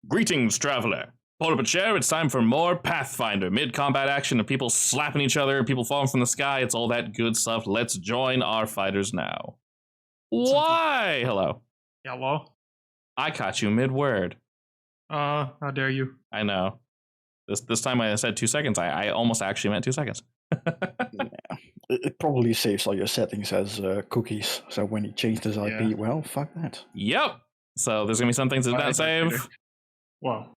Greetings, traveler. Pull up a chair, it's time for more Pathfinder. Mid-combat action of people slapping each other, people falling from the sky, it's all that good stuff. Let's join our fighters now. Why? Hello. Hello? I caught you mid-word. How dare you? I know. This time I said 2 seconds. I almost actually meant 2 seconds. Yeah. It probably saves all your settings as cookies, so when he changed his IP, well, fuck that. Yep. So there's going to be some things that did not save. Whoa.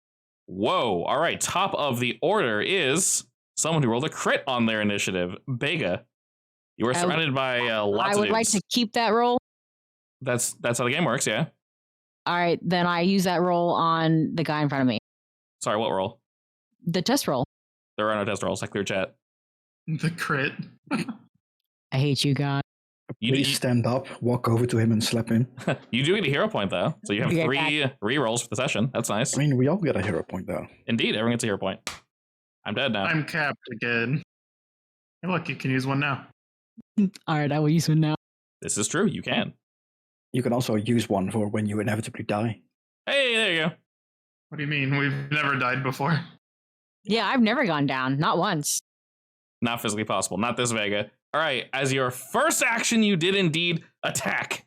Whoa. All right. Top of the order is someone who rolled a crit on their initiative. Bega. You are surrounded by lots of dudes. I would like to keep that roll. That's how the game works, yeah. All right, then I use that roll on the guy in front of me. Sorry, what roll? The test roll. There are no test rolls. I clear chat. The crit. I hate you, God. Please stand up, walk over to him and slap him. You do get a hero point, though. So you have 3 re-rolls for the session. That's nice. I mean, we all get a hero point, though. Indeed, everyone gets a hero point. I'm dead now. I'm capped again. Hey, look, you can use one now. All right, I will use one now. This is true. You can. You can also use one for when you inevitably die. Hey, there you go. What do you mean? We've never died before. Yeah, I've never gone down. Not once. Not physically possible. Not this Vega. All right, as your first action, you did indeed attack.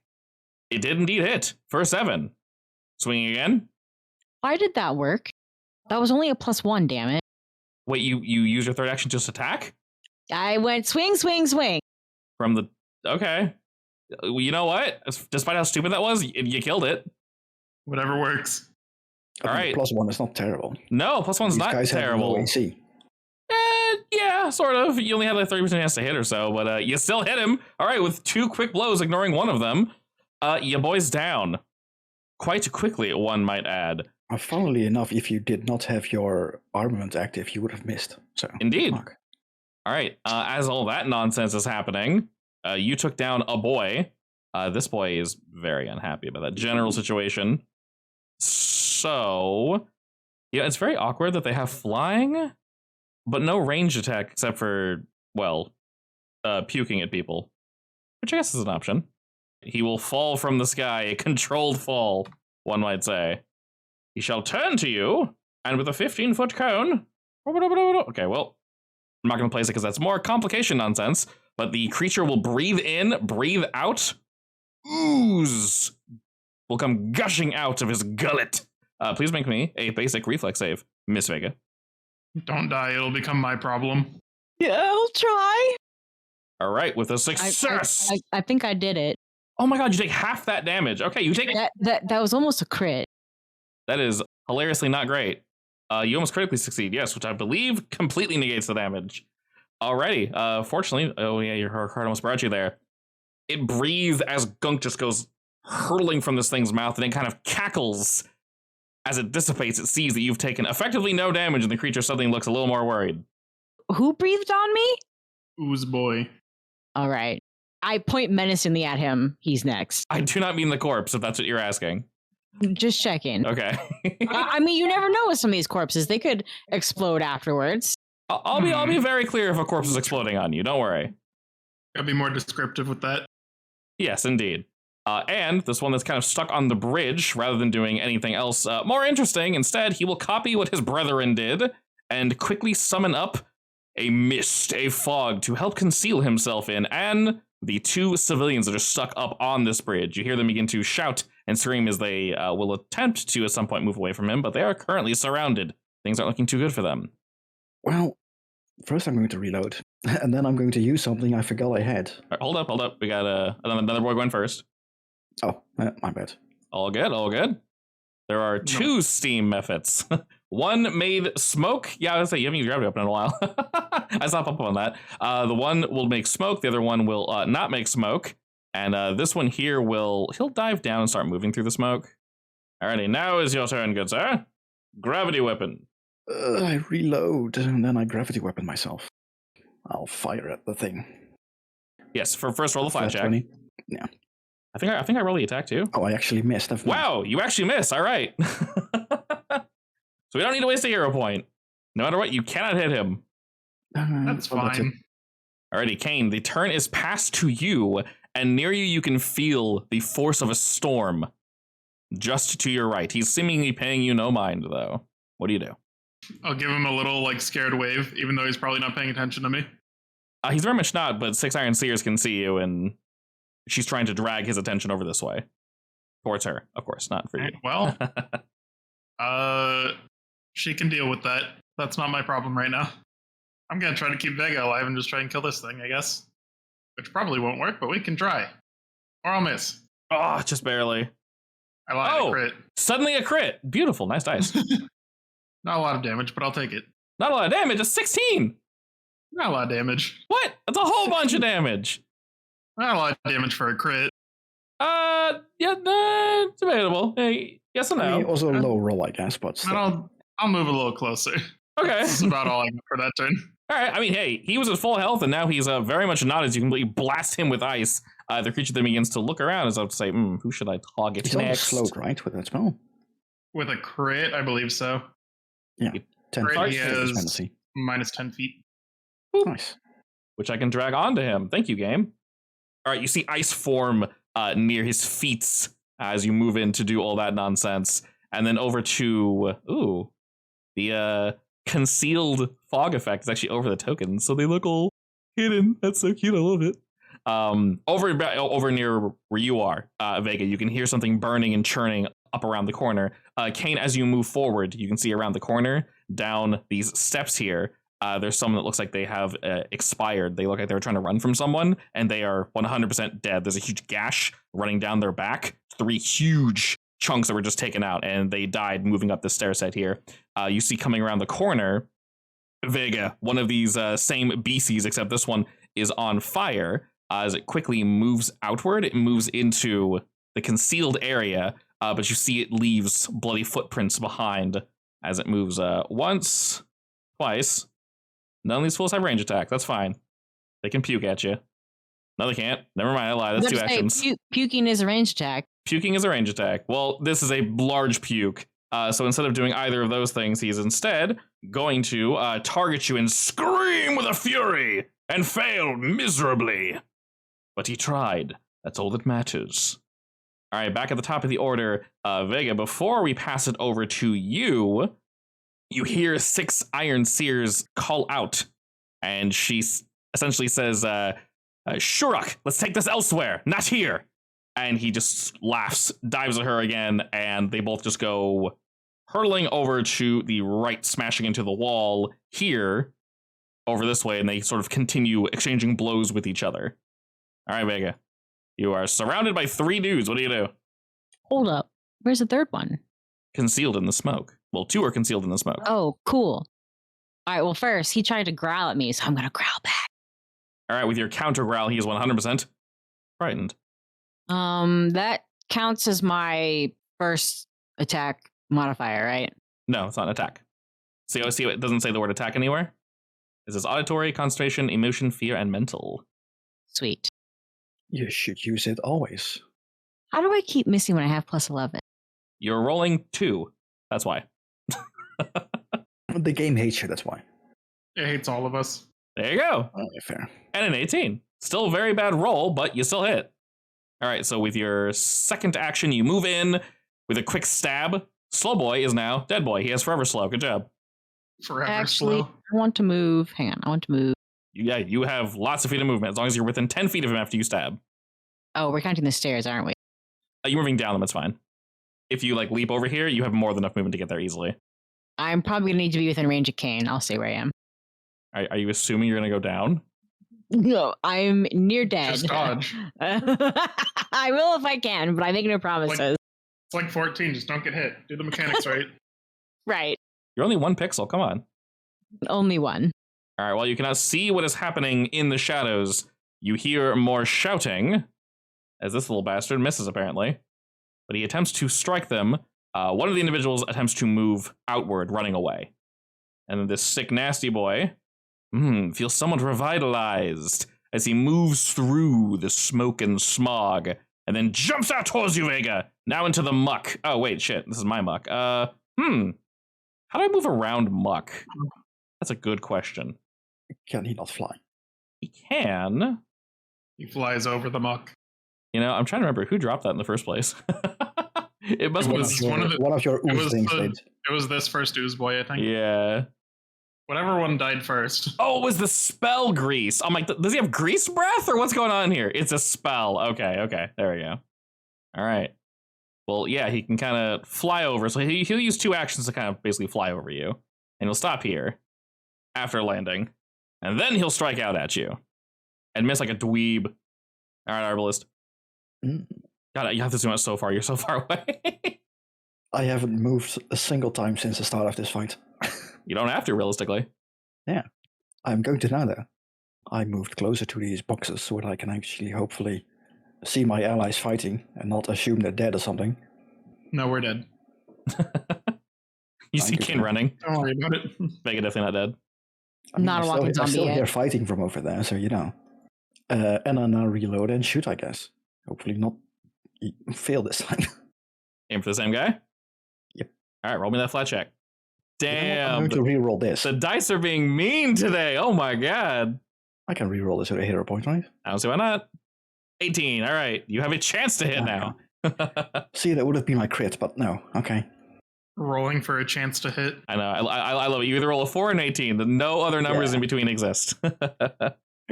It did indeed hit for 7. Swinging again. Why did that work? That was only a +1, damn it. Wait, you use your third action to just attack? I went swing, swing, swing. From the... Okay. You know what? Despite how stupid that was, you killed it. Whatever works. All right. +1 is not terrible. No, +1's These not guys terrible. Have no AC. Yeah, sort of. You only had like 30% chance to hit or so, but you still hit him. All right, with 2 quick blows, ignoring one of them. You boys down. Quite quickly, one might add. Funnily enough, if you did not have your armament active, you would have missed. So Indeed. All right, as all that nonsense is happening, you took down a boy. This boy is very unhappy about that general situation. So, yeah, it's very awkward that they have flying, but no ranged attack except for, well, puking at people, which I guess is an option. He will fall from the sky, a controlled fall, one might say. He shall turn to you, and with a 15-foot cone... Okay, well, I'm not going to place it because that's more complication nonsense, but the creature will breathe in, breathe out. Ooze will come gushing out of his gullet. Please make me a basic reflex save, Miss Vega. Don't die, it'll become my problem. Yeah, I'll try. All right, with a success. I think I did it. Oh my god, you take half that damage. Okay, you take... That was almost a crit. That is hilariously not great. You almost critically succeed, yes, which I believe completely negates the damage. Alrighty, fortunately... Oh yeah, your card almost brought you there. It breathes as gunk just goes hurtling from this thing's mouth, and it kind of cackles. As it dissipates, it sees that you've taken effectively no damage, and the creature suddenly looks a little more worried. Who breathed on me? Ooze boy. All right. I point menacingly at him. He's next. I do not mean the corpse, if that's what you're asking. Just checking. Okay. I mean, you never know with some of these corpses. They could explode afterwards. I'll be very clear if a corpse is exploding on you. Don't worry. Gotta be more descriptive with that. Yes, indeed. And this one that's kind of stuck on the bridge, rather than doing anything else more interesting, instead, he will copy what his brethren did and quickly summon up a mist, a fog, to help conceal himself in, and the 2 civilians that are stuck up on this bridge. You hear them begin to shout and scream as they will attempt to, at some point, move away from him, but they are currently surrounded. Things aren't looking too good for them. Well, first I'm going to reload, and then I'm going to use something I forgot I had. Right, hold up. We got another boy going first. Oh, my bad. All good. There are 2 steam methods. One made smoke. Yeah, I was say you haven't used gravity weapon in a while. I saw pop up on that. The one will make smoke. The other one will not make smoke. And this one here he'll dive down and start moving through the smoke. Alrighty, now is your turn, good sir. Gravity weapon. I reload, and then I gravity weapon myself. I'll fire at the thing. Yes, for first roll the flat check. 20. Yeah. I think I roll the attack too. Oh, I actually missed. Wow, you actually missed. All right. So we don't need to waste a hero point. No matter what, you cannot hit him. That's fine. Alrighty, Kane, the turn is passed to you, and near you can feel the force of a storm just to your right. He's seemingly paying you no mind, though. What do you do? I'll give him a little like scared wave, even though he's probably not paying attention to me. He's very much not, but Six Iron Seers can see you, and she's trying to drag his attention over this way. Towards her, of course, not for you. Well, she can deal with that. That's not my problem right now. I'm gonna try to keep Vega alive and just try and kill this thing, I guess. Which probably won't work, but we can try. Or I'll miss. Oh, just barely. I lied, a crit. Suddenly a crit. Beautiful, nice dice. Not a lot of damage, but I'll take it. Not a lot of damage, it's 16! Not a lot of damage. What? That's a whole bunch of damage. Not a lot of damage for a crit. Yeah, it's debatable. Hey, yes and I mean, no. it was a low roll, I guess, but still. I'll move a little closer. Okay. This is about all I got for that turn. All right, I mean, hey, he was at full health, and now he's very much not as you completely blast him with ice. The creature then begins to look around as though to say, who should I target He's next? almost slowed, right, with that spell? With a crit, I believe so. Yeah, 10 Crit, feet. he has Fantasy. minus 10 feet. Nice. Which I can drag onto him. Thank you, game. All right, you see ice form near his feet as you move in to do all that nonsense. And then over to, the concealed fog effect is actually over the tokens, so they look all hidden. That's so cute, I love it. Over near where you are, Vega, you can hear something burning and churning up around the corner. Kane, as you move forward, you can see around the corner, down these steps here, there's someone that looks like they have expired. They look like they were trying to run from someone, and they are 100% dead. There's a huge gash running down their back, 3 huge chunks that were just taken out, and they died moving up the stair set here. You see coming around the corner, Vega, one of these same BCs, except this one is on fire. As it quickly moves outward, it moves into the concealed area, but you see it leaves bloody footprints behind as it moves once, twice. None of these fools have range attack. That's fine. They can puke at you. No, they can't. Never mind, I lied. That's 2 actions. Puking is a range attack. Puking is a range attack. Well, this is a large puke. So instead of doing either of those things, he's instead going to target you and scream with a fury and fail miserably. But he tried. That's all that matters. All right, back at the top of the order, Vega, before we pass it over to you, you hear 6 Iron Seers call out, and she essentially says, Shuruk, let's take this elsewhere, not here. And he just laughs, dives at her again, and they both just go hurtling over to the right, smashing into the wall here, over this way, and they sort of continue exchanging blows with each other. All right, Vega, you are surrounded by 3 dudes. What do you do? Hold up. Where's the third one? Concealed in the smoke. Well, 2 are concealed in the smoke. Oh, cool. All right, well, first, he tried to growl at me, so I'm going to growl back. All right, with your counter growl, he is 100% frightened. That counts as my first attack modifier, right? No, it's not an attack. See, it doesn't say the word attack anywhere. It says auditory, concentration, emotion, fear, and mental. Sweet. You should use it always. How do I keep missing when I have plus 11? You're rolling 2. That's why. The game hates you, that's why. It hates all of us. There you go. Fair. And an 18. Still a very bad roll, but you still hit. All right, so with your second action, you move in with a quick stab. Slow boy is now dead boy. He has forever slow. Good job. Forever Actually, slow. I want to move. Hang on, I want to move. Yeah, you have lots of feet of movement as long as you're within 10 feet of him after you stab. Oh, we're counting the stairs, aren't we? You're moving down them, it's fine. If you leap over here, you have more than enough movement to get there easily. I'm probably going to need to be within range of Kane. I'll stay where I am. Are you assuming you're going to go down? No, I'm near dead. Just dodge. I will if I can, but I make no promises. It's like 14. Just don't get hit. Do the mechanics right. Right. You're only 1 pixel. Come on. Only one. All right, well, you cannot see what is happening in the shadows. You hear more shouting, as this little bastard misses, apparently. But he attempts to strike them. One of the individuals attempts to move outward, running away. And then this sick, nasty boy feels somewhat revitalized as he moves through the smoke and smog, and then jumps out towards you, Vega, now into the muck. Oh, wait, shit, this is my muck. How do I move around muck? That's a good question. Can he not fly? He can. He flies over the muck. You know, I'm trying to remember who dropped that in the first place. It must be was this. One of your it ooze was things the- did. It was this first ooze boy, I think. Yeah. Whatever one died first. Oh, it was the spell grease. I'm like, does he have grease breath or what's going on here? It's a spell. Okay. There we go. All right. Well, yeah, he can kind of fly over. So he'll use 2 actions to kind of basically fly over you. And he'll stop here after landing. And then he'll strike out at you. And miss like a dweeb. All right, Arbalist. God, you have to zoom out so far. You're so far away. I haven't moved a single time since the start of this fight. You don't have to, realistically. Yeah. I'm going to now, though. I moved closer to these boxes so that I can actually hopefully see my allies fighting and not assume they're dead or something. No, we're dead. You see Kin running. Don't worry about it. Vega definitely not dead. I mean, Not a I walking still, I zombie still yet. hear fighting from over there, so you know. And I now reload and shoot, I guess. Hopefully not fail this time. Aim for the same guy? Yep. All right, roll me that flat check. You know what? I'm Damn. going to reroll this. The dice are being mean today. Oh my god. I can reroll this with a hero point, right? I don't see why not. 18. All right. You have a chance to hit now. See, that would have been my crit, but no. Okay. Rolling for a chance to hit. I know. I love it. You either roll a 4 or an 18. No other numbers in between exist.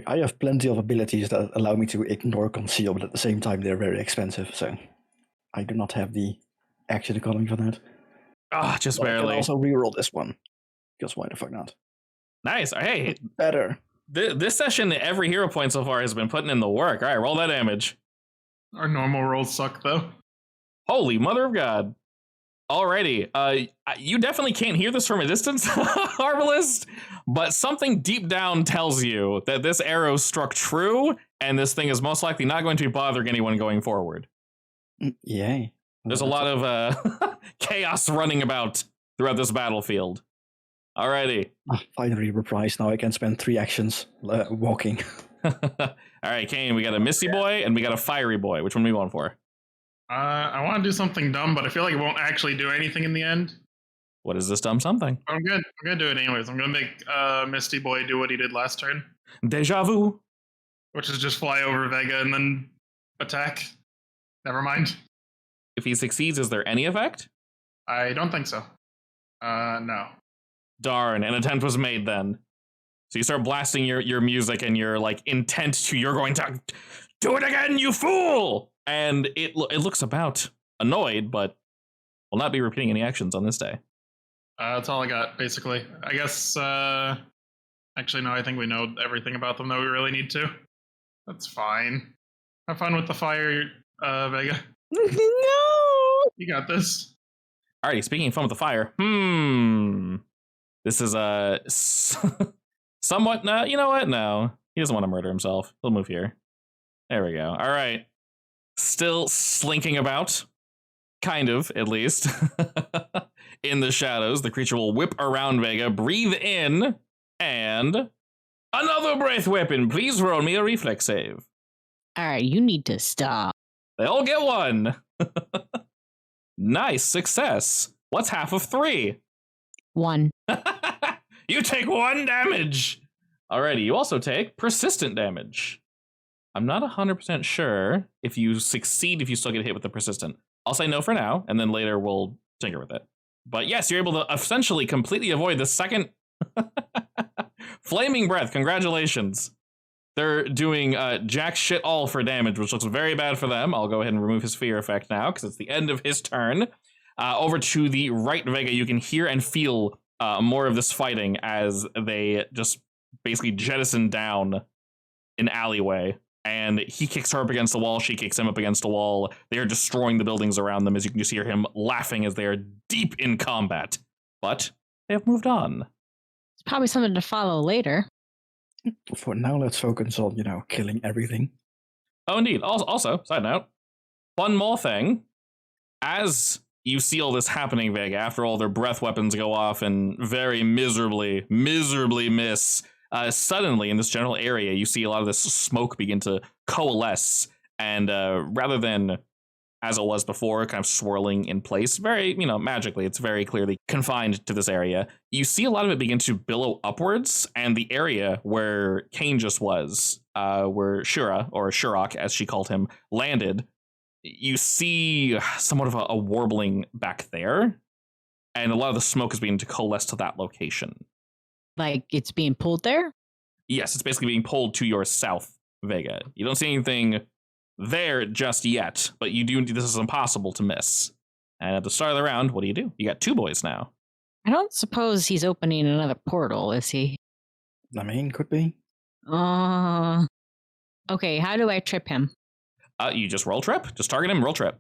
I have plenty of abilities that allow me to ignore conceal, but at the same time they're very expensive, so I do not have the action economy for that. Ah, just But I barely. can also reroll this one, because why the fuck not? Nice. Hey, Better. this session, every hero point so far has been putting in the work. All right, roll that damage. Our normal rolls suck, though. Holy mother of God. Alrighty. You definitely can't hear this from a distance, Arbalist, but something deep down tells you that this arrow struck true, and this thing is most likely not going to be bothering anyone going forward. Yay. There's a lot of chaos running about throughout this battlefield. Alrighty. Finally reprised. Now I can spend 3 actions walking. Alright, Kane, we got a Misty Boy and we got a Fiery Boy. Which one are we going for? I want to do something dumb, but I feel like it won't actually do anything in the end. What is this dumb something? I'm gonna do it anyways. I'm gonna make Misty Boy do what he did last turn, Deja vu. which is just fly over Vega and then attack. Never mind. If he succeeds, is there any effect? I don't think so. No. Darn, an attempt was made then. So you start blasting your music and your like intent to you're going to do it again, you fool! And it looks about annoyed, but will not be repeating any actions on this day. That's all I got, basically. I guess, actually, no, I think we know everything about them that we really need to. That's fine. Have fun with the fire, Vega. No. You got this. Alrighty, speaking of fun with the fire, this is somewhat, no, you know what? No, he doesn't want to murder himself. He'll move here. There we go. All right. Still slinking about, kind of, at least. In the shadows, the creature will whip around Vega, breathe in, and another breath weapon. Please roll me a reflex save. All right, you need to stop. They all get 1. Nice success. What's half of 3? 1. You take 1 damage. Alrighty, you also take persistent damage. I'm not 100% sure if you succeed if you still get hit with the persistent. I'll say no for now, and then later we'll tinker with it. But yes, you're able to essentially completely avoid the second flaming breath. Congratulations. They're doing jack shit all for damage, which looks very bad for them. I'll go ahead and remove his fear effect now, because it's the end of his turn. Over to the right, Vega, you can hear and feel more of this fighting as they just basically jettison down an alleyway. And he kicks her up against the wall, she kicks him up against the wall. They are destroying the buildings around them, as you can just hear him laughing as they are deep in combat. But they have moved on. It's probably something to follow later. For now, let's focus on, killing everything. Oh, indeed. Also, side note, one more thing. As you see all this happening, Vega, after all their breath weapons go off and very miserably miss, suddenly in this general area, you see a lot of this smoke begin to coalesce. And rather than, as it was before, kind of swirling in place, very, magically, it's very clearly confined to this area. You see a lot of it begin to billow upwards, and the area where Kane just was, where Shura, or Shurok, as she called him, landed, you see somewhat of a warbling back there, and a lot of the smoke is beginning to coalesce to that location. Like it's being pulled there? Yes, it's basically being pulled to your south, Vega. You don't see anything there just yet, but you do. This is impossible to miss. And at the start of the round, what do? You got 2 boys now. I don't suppose he's opening another portal, is he? I mean, could be. Okay, how do I trip him? You just roll trip. Just target him, roll trip.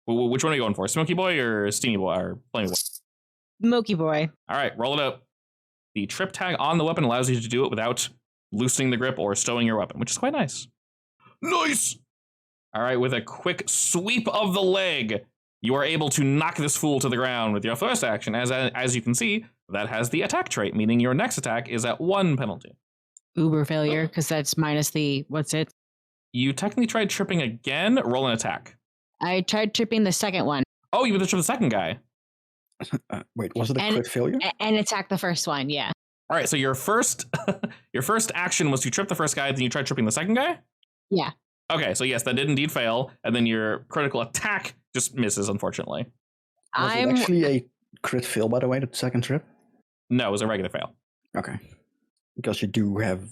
Which one are you going for? Smoky Boy or Steamy Boy or Flamey Boy? Smoky Boy. All right, roll it up. The trip tag on the weapon allows you to do it without loosening the grip or stowing your weapon, which is quite nice. Nice! All right, with a quick sweep of the leg, you are able to knock this fool to the ground with your first action. As you can see, that has the attack trait, meaning your next attack is at 1 penalty. Uber failure, because that's minus the, what's it? You technically tried tripping again. Roll an attack. I tried tripping the second one. Oh, you would have tripped the second guy. Wait, was it a crit failure? And attack the first one, yeah. All right, so your first action was to trip the first guy, then you tried tripping the second guy? Yeah. Okay, so yes, that did indeed fail, and then your critical attack just misses, unfortunately. Was it actually a crit fail, by the way, the second trip? No, it was a regular fail. Okay. Because you do have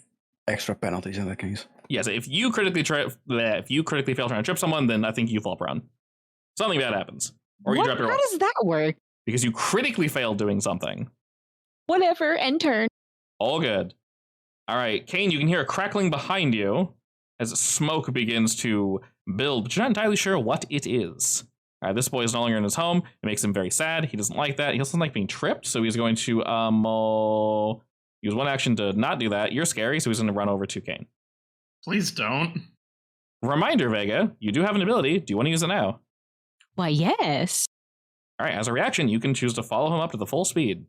extra penalties in that case. Yes, if you critically fail trying to trip someone, then I think you fall prone. Something bad happens. Or you drop your How roll. does that work? Because you critically failed doing something. Whatever, end turn. All good. All right, Kane, you can hear a crackling behind you as smoke begins to build, but you're not entirely sure what it is. All right, this boy is no longer in his home. It makes him very sad. He doesn't like that. He doesn't like being tripped, so he's going to use 1 action to not do that. You're scary, so he's going to run over to Kane. Please don't. Reminder, Vega, you do have an ability. Do you want to use it now? Why, yes. All right, as a reaction, you can choose to follow him up to the full speed.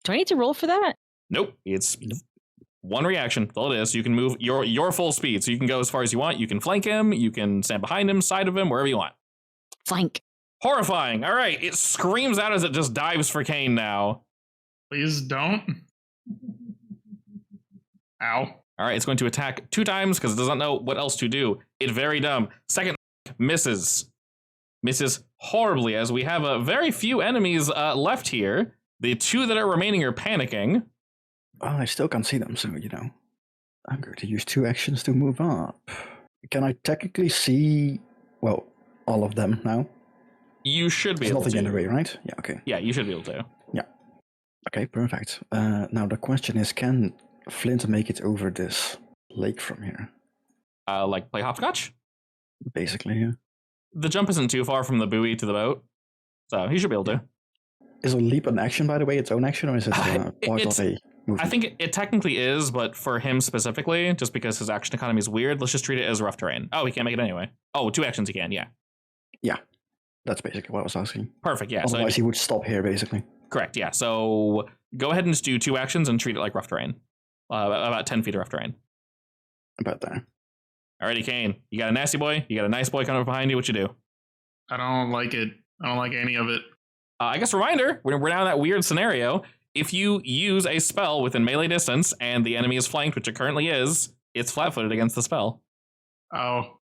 Do I need to roll for that? Nope, it's 1 reaction. That's all it is. You can move your full speed, so you can go as far as you want. You can flank him. You can stand behind him, side of him, wherever you want. Flank. Horrifying. All right, it screams out as it just dives for Kane now. Please don't. Ow. All right, it's going to attack 2 times because it doesn't know what else to do. It's very dumb. Second misses. Misses horribly as we have a very few enemies left here. The 2 that are remaining are panicking. Oh, I still can't see them, so, I'm going to use 2 actions to move up. Can I technically see, well, all of them now? You should be There's able nothing to. in the way, right? Yeah, okay. Yeah, you should be able to. Yeah. Okay, perfect. Now the question is, can Flint make it over this lake from here? Like play hopscotch? Basically, yeah. The jump isn't too far from the buoy to the boat, so he should be able to. Is a leap an action, by the way, its own action, or is it part of a movement? I think it technically is, but for him specifically, just because his action economy is weird, let's just treat it as rough terrain. Oh, he can't make it anyway. Oh, 2 actions he can, yeah. Yeah, that's basically what I was asking. Perfect, yeah. Otherwise, he would stop here, basically. Correct, yeah. So go ahead and just do 2 actions and treat it like rough terrain. About 10 feet of rough terrain. About there. Alrighty, Kane. You got a nasty boy. You got a nice boy coming up behind you. What you do? I don't like it. I don't like any of it. I guess reminder, we're now in that weird scenario. If you use a spell within melee distance and the enemy is flanked, which it currently is, it's flat-footed against the spell. Oh.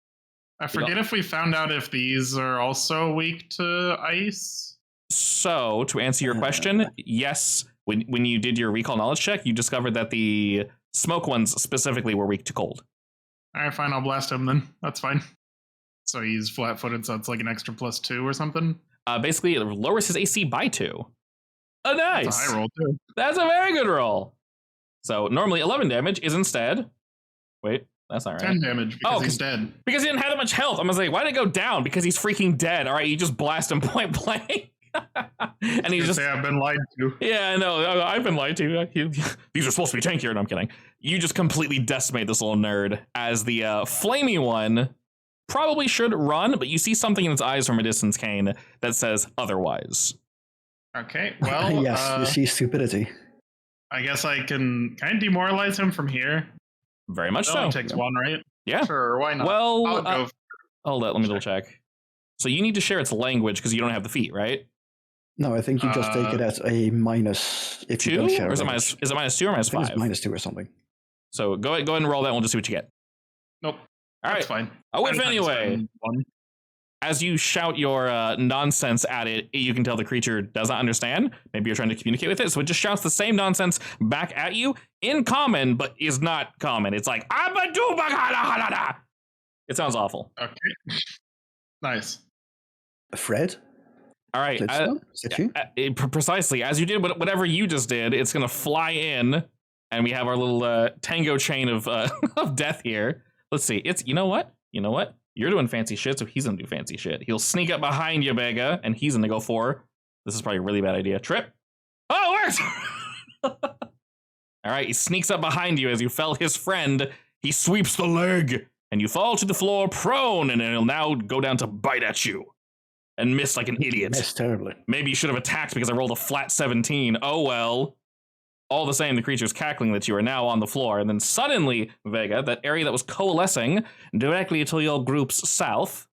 I forget if we found out if these are also weak to ice. So, to answer your question, yes, when you did your recall knowledge check, you discovered that the smoke ones specifically were weak to cold. Alright, fine, I'll blast him then. That's fine. So he's flat-footed, so it's like an extra +2 or something? Basically, it lowers his AC by 2. Oh, nice! That's a high roll, too. That's a very good roll. So, normally 11 damage is instead... Wait, that's not right. 10 damage because he's dead. Because he didn't have that much health. I'm gonna say, why did it go down? Because he's freaking dead. All right, you just blast him point blank. And he's just... say I've been lied to. Yeah, I know. I've been lied to. These are supposed to be tankier. No, I'm kidding. You just completely decimate this little nerd as the flamey one probably should run, but you see something in its eyes from a distance, Kane, that says otherwise. Okay, well... yes, you see stupidity. I guess I can demoralize him from here. Very much It so. only takes 1, right? Yeah. Sure, why not? Well, I'll go. hold on, let me double check. So you need to share its language because you don't have the feet, right? No, I think you just take it as a minus if 2? you don't share. Or is it minus 2 or minus 5? It's -2 or something. So go ahead and roll that one. We'll just see what you get. Nope. All That's right. fine. Oh, if I anyway. spend 1. As you shout your nonsense at it, you can tell the creature does not understand. Maybe you're trying to communicate with it, so it just shouts the same nonsense back at you in common, but is not common. It's like, it sounds awful. Okay. Nice. Fred? All right. Is that you? Precisely. As you did whatever you just did, it's going to fly in, and we have our little tango chain of of death here. Let's see. You know what? You're doing fancy shit, so he's going to do fancy shit. He'll sneak up behind you, Vega, and he's going to go for, this is probably a really bad idea, trip. Oh, it works! All right, he sneaks up behind you as you fell his friend. He sweeps the leg, and you fall to the floor prone, and it'll now go down to bite at you. And miss like an idiot. Missed terribly. Maybe you should have attacked because I rolled a flat 17. Oh well. All the same, the creature's cackling that you are now on the floor. And then suddenly, Vega, that area that was coalescing directly to your group's south,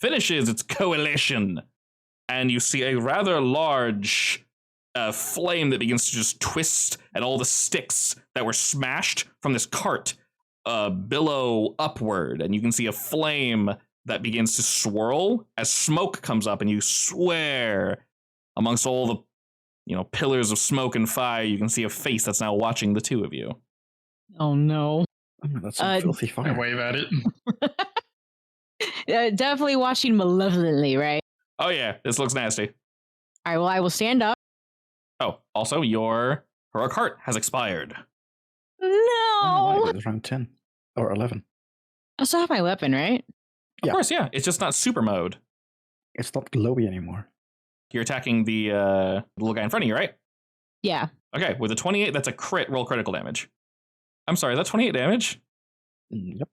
finishes its coalition. And you see a rather large flame that begins to just twist, and all the sticks that were smashed from this cart billow upward. And you can see a flame that begins to swirl as smoke comes up, and you swear amongst all the pillars of smoke and fire, you can see a face that's now watching the two of you. Oh no. That's some filthy I fire. wave at it. Definitely watching malevolently, right? Oh yeah, this looks nasty. All right, well, I will stand up. Oh, also, your heroic heart has expired. No! Oh, it was round 10 or 11. I still have my weapon, right? Of Yeah. course, yeah. It's just not super mode. It's not glowy anymore. You're attacking the little guy in front of you, right? Yeah. Okay, with a 28, that's a crit. Roll critical damage. I'm sorry, that's 28 damage? Yep.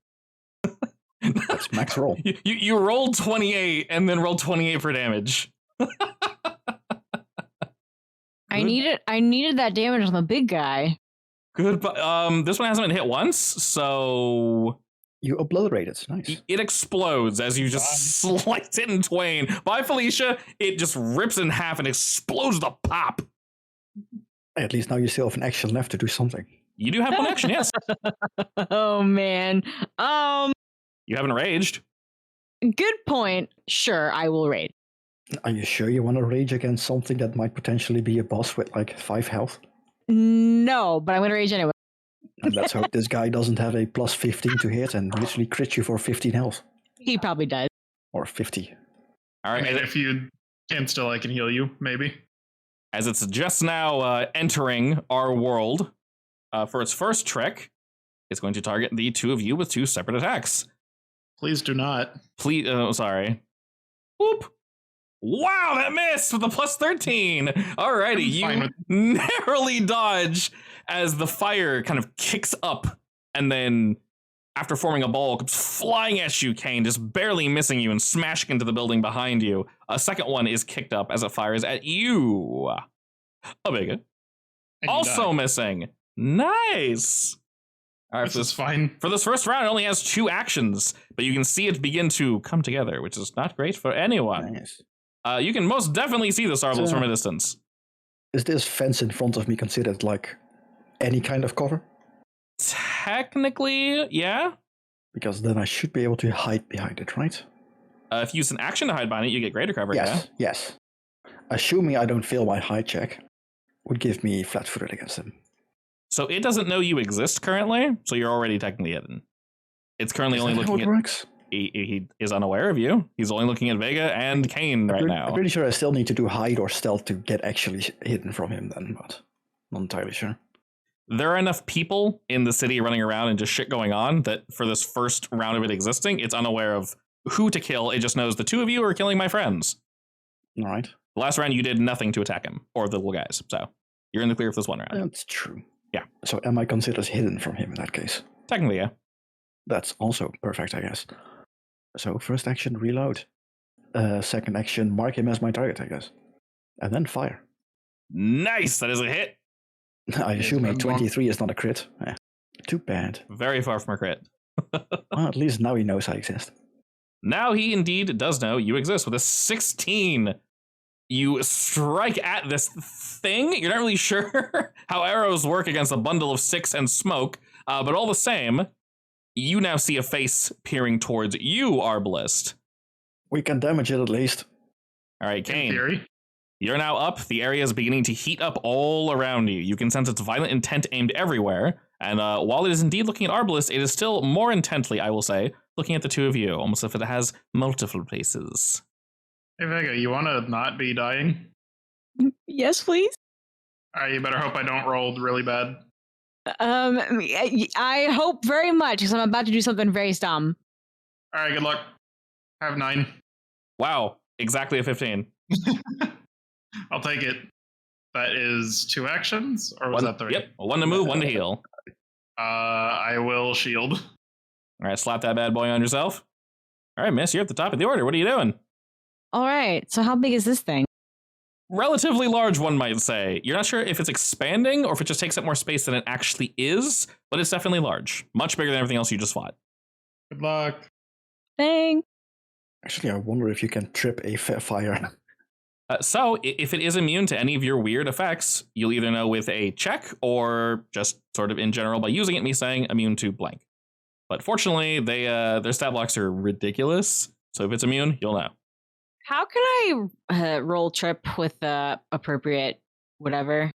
That's max roll. You rolled 28 and then rolled 28 for damage. I needed that damage on the big guy. Good, but this one hasn't been hit once, so You obliterated. Nice. it explodes as you just slice it in twain. Bye, Felicia. It just rips in half and explodes the pop. At least now you still have an action left to do something. You do have one action, yes. Oh man. You haven't raged. Good point. Sure, I will raid. Are you sure you want to rage against something that might potentially be a boss with like 5 health? No, but I'm gonna rage anyway. And let's hope this guy doesn't have a plus 15 to hit and literally crit you for 15 health. He probably does. Or 50. All I right. mean, if you can still, I can heal you, maybe. As it's just now entering our world for its first trick, it's going to target the two of you with 2 separate attacks. Please do not. Please, sorry. Whoop. Wow, that missed with a plus 13. Alrighty, you narrowly dodge as the fire kind of kicks up, and then after forming a ball, comes flying at you, Kane, just barely missing you and smashing into the building behind you. A second one is kicked up as it fires at you. Omega. And you Also die. missing. Nice. All right, This is fine. for this first round, it only has 2 actions, but you can see it begin to come together, which is not great for anyone. Nice. You can most definitely see the Sarbles So- from a distance. Is this fence in front of me considered like any kind of cover? Technically, yeah. Because then I should be able to hide behind it, right? If you use an action to hide behind it, you get greater cover, Yes, yes. Assuming I don't fail my hide check, would give me flat-footed against him. So it doesn't know you exist currently, so you're already technically hidden. It's currently Is only that how looking it at... works? He is unaware of you. He's only looking at Vega and Kane right I'm now. pretty sure I still need to do hide or stealth to get actually hidden from him then, but not entirely sure. There are enough people in the city running around and just shit going on that for this first round of it existing, it's unaware of who to kill. It just knows the two of you are killing my friends. All right. The last round, you did nothing to attack him or the little guys. So you're in the clear for this one round. That's true. Yeah. So am I considered hidden from him in that case? Technically, yeah. That's also perfect, I guess. So first action, reload. Second action, mark him as my target, I guess. And then fire. Nice. That is a hit. I assume a round 23 is not a crit. Too bad. Very far from a crit. Well, at least now he knows I exist. Now he indeed does know you exist. With a 16, you strike at this thing. You're not really sure how arrows work against a bundle of sticks and smoke, but all the same, you now see a face peering towards you, Arbalist. We can damage it at least. All right, In Kane. theory. You're now up. The area is beginning to heat up all around you. You can sense its violent intent aimed everywhere. And while it is indeed looking at Arbalest, it is still more intently, I will say, looking at the two of you, almost as if it has multiple places. Hey, Vega, you want to not be dying? Yes, please. All right, you better hope I don't roll really bad. I hope very much because I'm about to do something very dumb. All right, good luck. Have 9. Wow, exactly a 15. I'll take it. That is 2 actions, or was that 3? Yep, 1 to move, 1 to heal. I will shield. All right, slap that bad boy on yourself. All right, miss, you're at the top of the order. What are you doing? All right. So how big is this thing? Relatively large, one might say. You're not sure if it's expanding or if it just takes up more space than it actually is, but it's definitely large. Much bigger than everything else you just fought. Good luck. Thing. Actually, I wonder if you can trip a fire. So, if it is immune to any of your weird effects, you'll either know with a check or just sort of in general by using it, me saying immune to blank. But fortunately, their stat blocks are ridiculous. So if it's immune, you'll know. How can I roll trip with the appropriate whatever?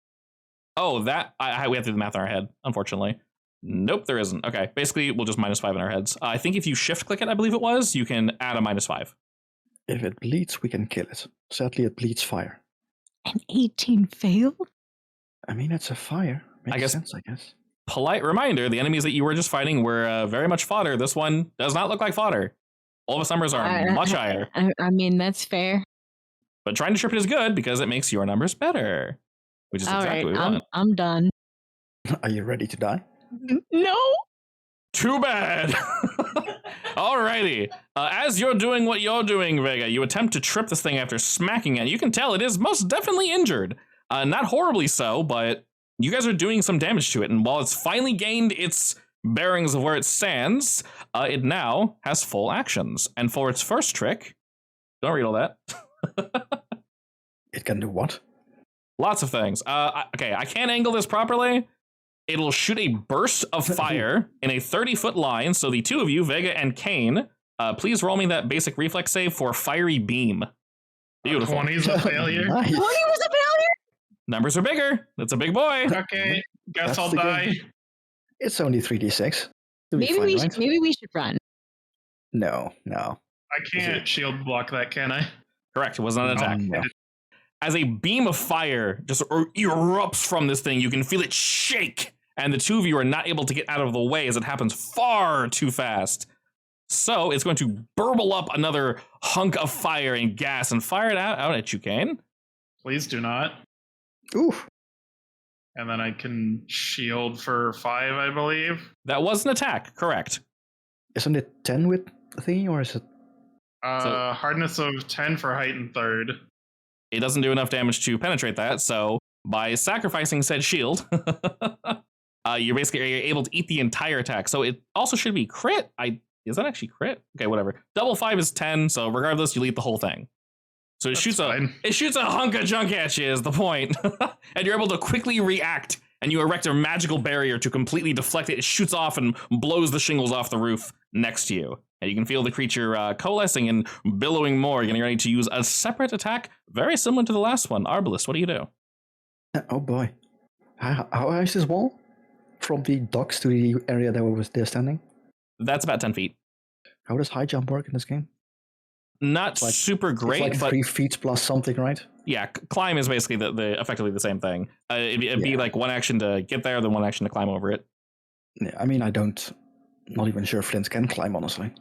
Oh, that we have to do the math in our head, unfortunately. Nope, there isn't. Okay, basically, we'll just -5 in our heads. I think if you shift click it, I believe it was, you can add a -5. If it bleeds, we can kill it. Sadly, it bleeds fire. An 18 failed? I mean, it's a fire. Makes sense, I guess. Polite reminder, the enemies that you were just fighting were very much fodder. This one does not look like fodder. All of its numbers are much higher. I mean, that's fair. But trying to trip it is good because it makes your numbers better. Which is exactly what we want. I'm done. Are you ready to die? No! Too bad. Alrighty. As you're doing what you're doing, Vega, you attempt to trip this thing after smacking it. You can tell it is most definitely injured. Not horribly so, but you guys are doing some damage to it. And while it's finally gained its bearings of where it stands, it now has full actions. And for its first trick, don't read all that. It can do what? Lots of things. Okay, I can't angle this properly. It'll shoot a burst of fire in a 30-foot line. So the two of you, Vega and Kane, please roll me that basic reflex save for fiery beam. Beautiful. 20's a failure. Nice. 20 was a failure? Numbers are bigger. That's a big boy. Okay, guess That's I'll the die. game. It's only 3d6. It'll be Maybe fine, we right? should run. No. I can't shield block that, can I? Correct. It was not an attack. No. As a beam of fire just erupts from this thing, you can feel it shake, and the two of you are not able to get out of the way as it happens far too fast. So it's going to burble up another hunk of fire and gas and fire it out at you, Kane. Please do not. Oof. And then I can shield for 5, I believe. That was an attack, correct. Isn't it 10 with the thingy, or is it? Hardness of 10 for height and third. It doesn't do enough damage to penetrate that, so by sacrificing said shield, you're basically able to eat the entire attack. So it also should be crit. Is that actually crit? Okay, whatever. Double 5 is 10, so regardless, you'll eat the whole thing. So it shoots a hunk of junk at you is the point. And you're able to quickly react, and you erect a magical barrier to completely deflect it. It shoots off and blows the shingles off the roof next to you. And you can feel the creature coalescing and billowing more, getting ready to use a separate attack, very similar to the last one. Arbalest, what do you do? Oh boy. How high is this wall? From the docks to the area that was there standing? That's about 10 feet. How does high jump work in this game? Not Like- super It's great, like but 3 feet plus something, right? yeah, climb is basically the effectively the same thing. It'd be Yeah. like one action to get there, then one action to climb over it. Yeah, I mean, not even sure Flint can climb, honestly.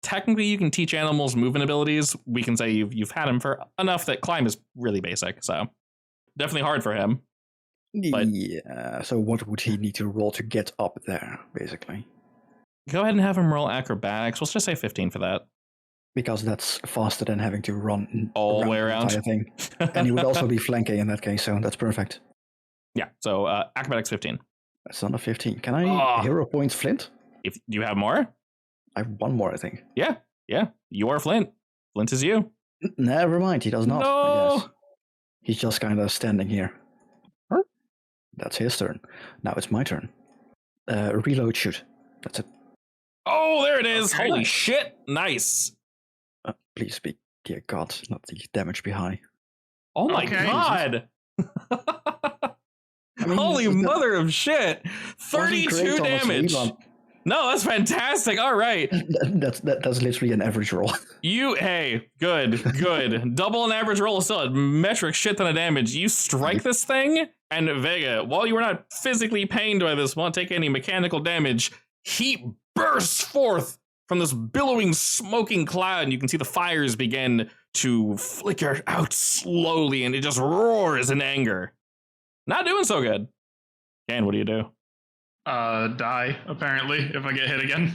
Technically, you can teach animals movement abilities. We can say you've had him for enough that climb is really basic, so definitely hard for him. But- Yeah, so what would he need to roll to get up there, basically? Go ahead and have him roll acrobatics. Let's just say 15 for that. Because that's faster than having to run All the way around. entire thing. And he would also be flanking in that case, so that's perfect. Yeah, so acrobatics 15. That's not a 15. Can I hero points Flint? If you have more, I have one more, I think. yeah, you are Flint. Flint is you. Never mind, he does not. I No! guess. He's just kind of standing here. Huh? That's his turn. Now it's my turn. Reload, shoot. That's it. Oh, there it is. Okay. Holy shit. Nice. Please be, dear God, not the damage be high. Oh my Okay. god! I mean, Holy that mother of shit! wasn't 32 great, honestly, damage! but No, that's fantastic. All right. that's literally an average roll. Hey, good. Double an average roll is still a metric shit ton of damage. You strike this thing, and Vega, while you were not physically pained by this, won't take any mechanical damage, heat bursts forth from this billowing, smoking cloud, and you can see the fires begin to flicker out slowly, and it just roars in anger. Not doing so good. Ken, what do you do? Die, apparently, if I get hit again.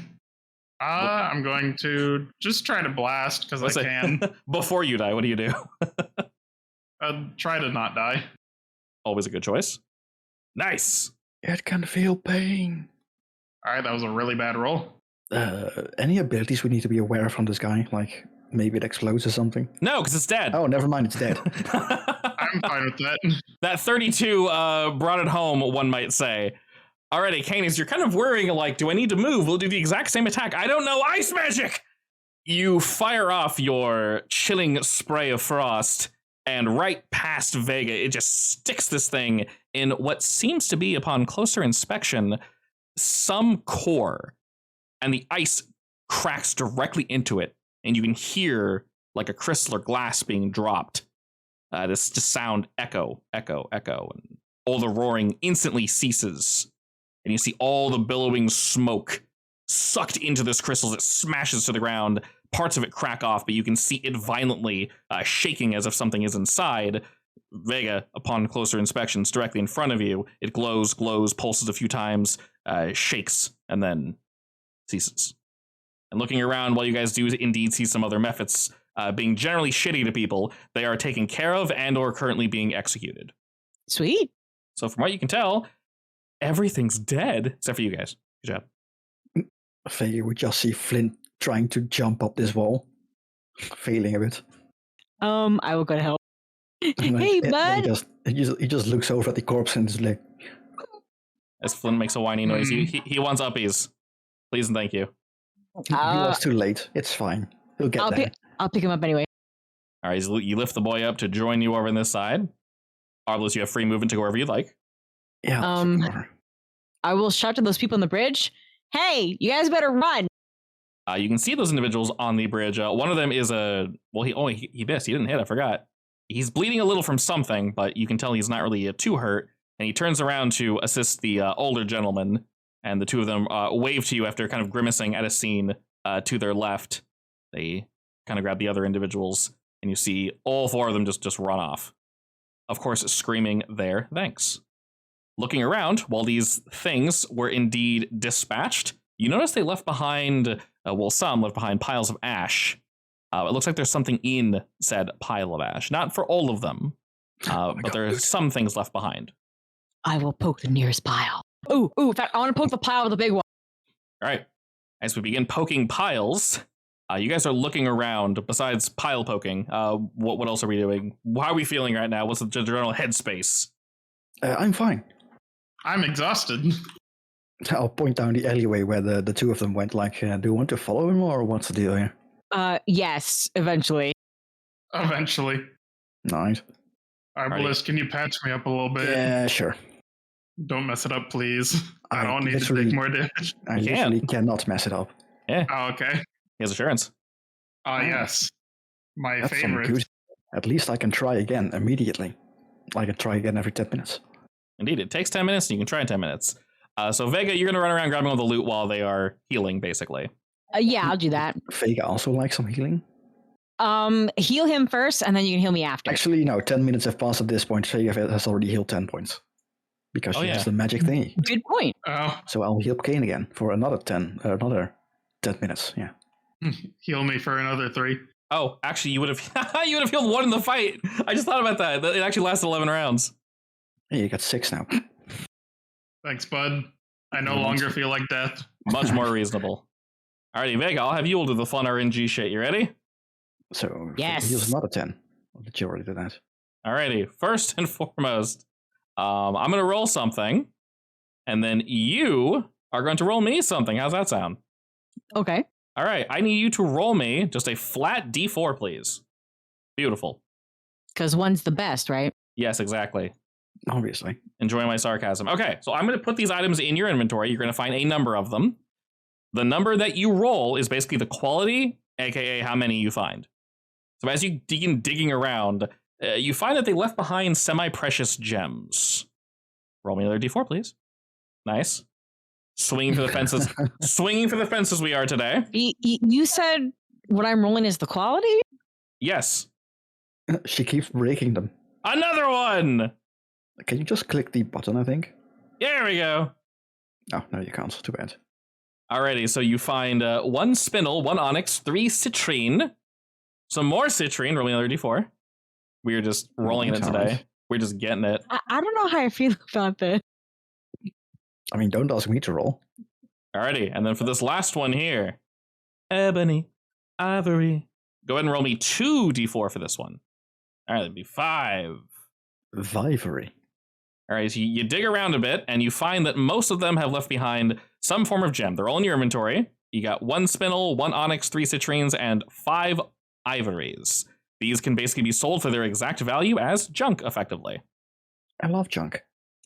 I'm going to just try to blast, because I can. Before you die, what do you do? Try to not die. Always a good choice. Nice. It can feel pain. Alright, that was a really bad roll. Any abilities we need to be aware from this guy? Like, maybe it explodes or something? No, because it's dead. Oh, never mind, it's dead. I'm fine with that. That 32 brought it home, one might say. Alrighty, Canis, you're kind of worrying, like, do I need to move? We'll do the exact same attack. I don't know, ice magic! You fire off your chilling spray of frost, and right past Vega, it just sticks this thing in what seems to be, upon closer inspection, some core. And the ice cracks directly into it, and you can hear, like a crystal or glass being dropped. This just sound echo, and all the roaring instantly ceases. And you see all the billowing smoke sucked into this crystal as it smashes to the ground. Parts of it crack off, but you can see it violently shaking as if something is inside. Vega, upon closer inspections, directly in front of you, it glows, pulses a few times, shakes, and then ceases. And looking around, while you guys do indeed see some other mephits being generally shitty to people, they are taken care of and or currently being executed. Sweet. So from what you can tell, everything's dead, except for you guys. Good job. Vega would just see Flint trying to jump up this wall, failing a bit. I will go to help. Hey, bud. He just looks over at the corpse and is like, As Flint makes a whiny noise, he wants uppies. Please and thank you. he was too late. It's fine. He'll get there. I'll pick him up anyway. All right, you lift the boy up to join you over on this side. Arbalest, you have free movement to go wherever you'd like. Yeah. I will shout to those people on the bridge. Hey, you guys better run. You can see those individuals on the bridge. One of them is he missed. He didn't hit. I forgot. He's bleeding a little from something, but you can tell he's not really too hurt. And he turns around to assist the older gentleman, and the two of them wave to you after kind of grimacing at a scene to their left. They kind of grab the other individuals, and you see all four of them just run off. Of course, screaming their thanks. Looking around, while these things were indeed dispatched, you notice they left behind, some left behind piles of ash. It looks like there's something in said pile of ash. Not for all of them, but there are some things left behind. I will poke the nearest pile. Ooh, in fact, I want to poke the pile with the big one. All right. As we begin poking piles, you guys are looking around. Besides pile poking, what else are we doing? How are we feeling right now? What's the general headspace? I'm fine. I'm exhausted. I'll point down the alleyway where the two of them went. Like, do you want to follow him or what's the deal here? Yes, eventually. Eventually. Nice. Arbalest, can you patch me up a little bit? Yeah, sure. Don't mess it up, please. I don't need to literally- take more damage. I literally cannot mess it up. Yeah, Oh, okay. he has assurance. Yes. My That's some favorite. good. At least I can try again immediately. I can try again every 10 minutes. Indeed, it takes 10 minutes, and you can try in 10 minutes. So Vega, you're going to run around grabbing all the loot while they are healing, basically. Yeah, I'll do that. Vega also likes some healing. Heal him first, and then you can heal me after. Actually, no, 10 minutes have passed at this point. Vega has already healed 10 points. Because she has the magic thingy. Good point. Oh, So I'll heal Kane again for another 10 minutes, yeah. heal me for another 3. Oh, actually, you would have healed one in the fight. I just thought about that. It actually lasted 11 rounds. Hey, you got 6 now. Thanks, bud. I no longer feel like death. Much more reasonable. Alrighty, Vega, I'll have you do the fun RNG shit. You ready? So Yes. Vega heals another 10. Or did you already do that? Alrighty, first and foremost, I'm going to roll something, and then you are going to roll me something. How's that sound? Okay. All right, I need you to roll me just a flat D4, please. Beautiful. Because one's the best, right? Yes, exactly. Obviously. Enjoying my sarcasm. Okay, so I'm going to put these items in your inventory. You're going to find a number of them. The number that you roll is basically the quality, aka how many you find. So as you begin digging around, you find that they left behind semi-precious gems. Roll me another D4, please. Nice. Swinging for the fences. Swinging for the fences we are today. You said what I'm rolling is the quality? Yes. She keeps breaking them. Another one! Can you just click the button, I think? There we go. Oh, no, you can't. Too bad. Alrighty, so you find 1 spinel, 1 onyx, 3 citrine, some more citrine. Roll me another D4. We're just rolling it today. Right. We're just getting it. I don't know how I feel about this. I mean, don't ask me to roll. Alrighty, and then for this last one here, ebony, ivory. Go ahead and roll me 2 D4 for this one. Alright, that'd be 5. Ivory. Alright, so you dig around a bit, and you find that most of them have left behind some form of gem. They're all in your inventory. You got 1 spinel, 1 onyx, 3 citrines, and 5 ivories. These can basically be sold for their exact value as junk, effectively. I love junk.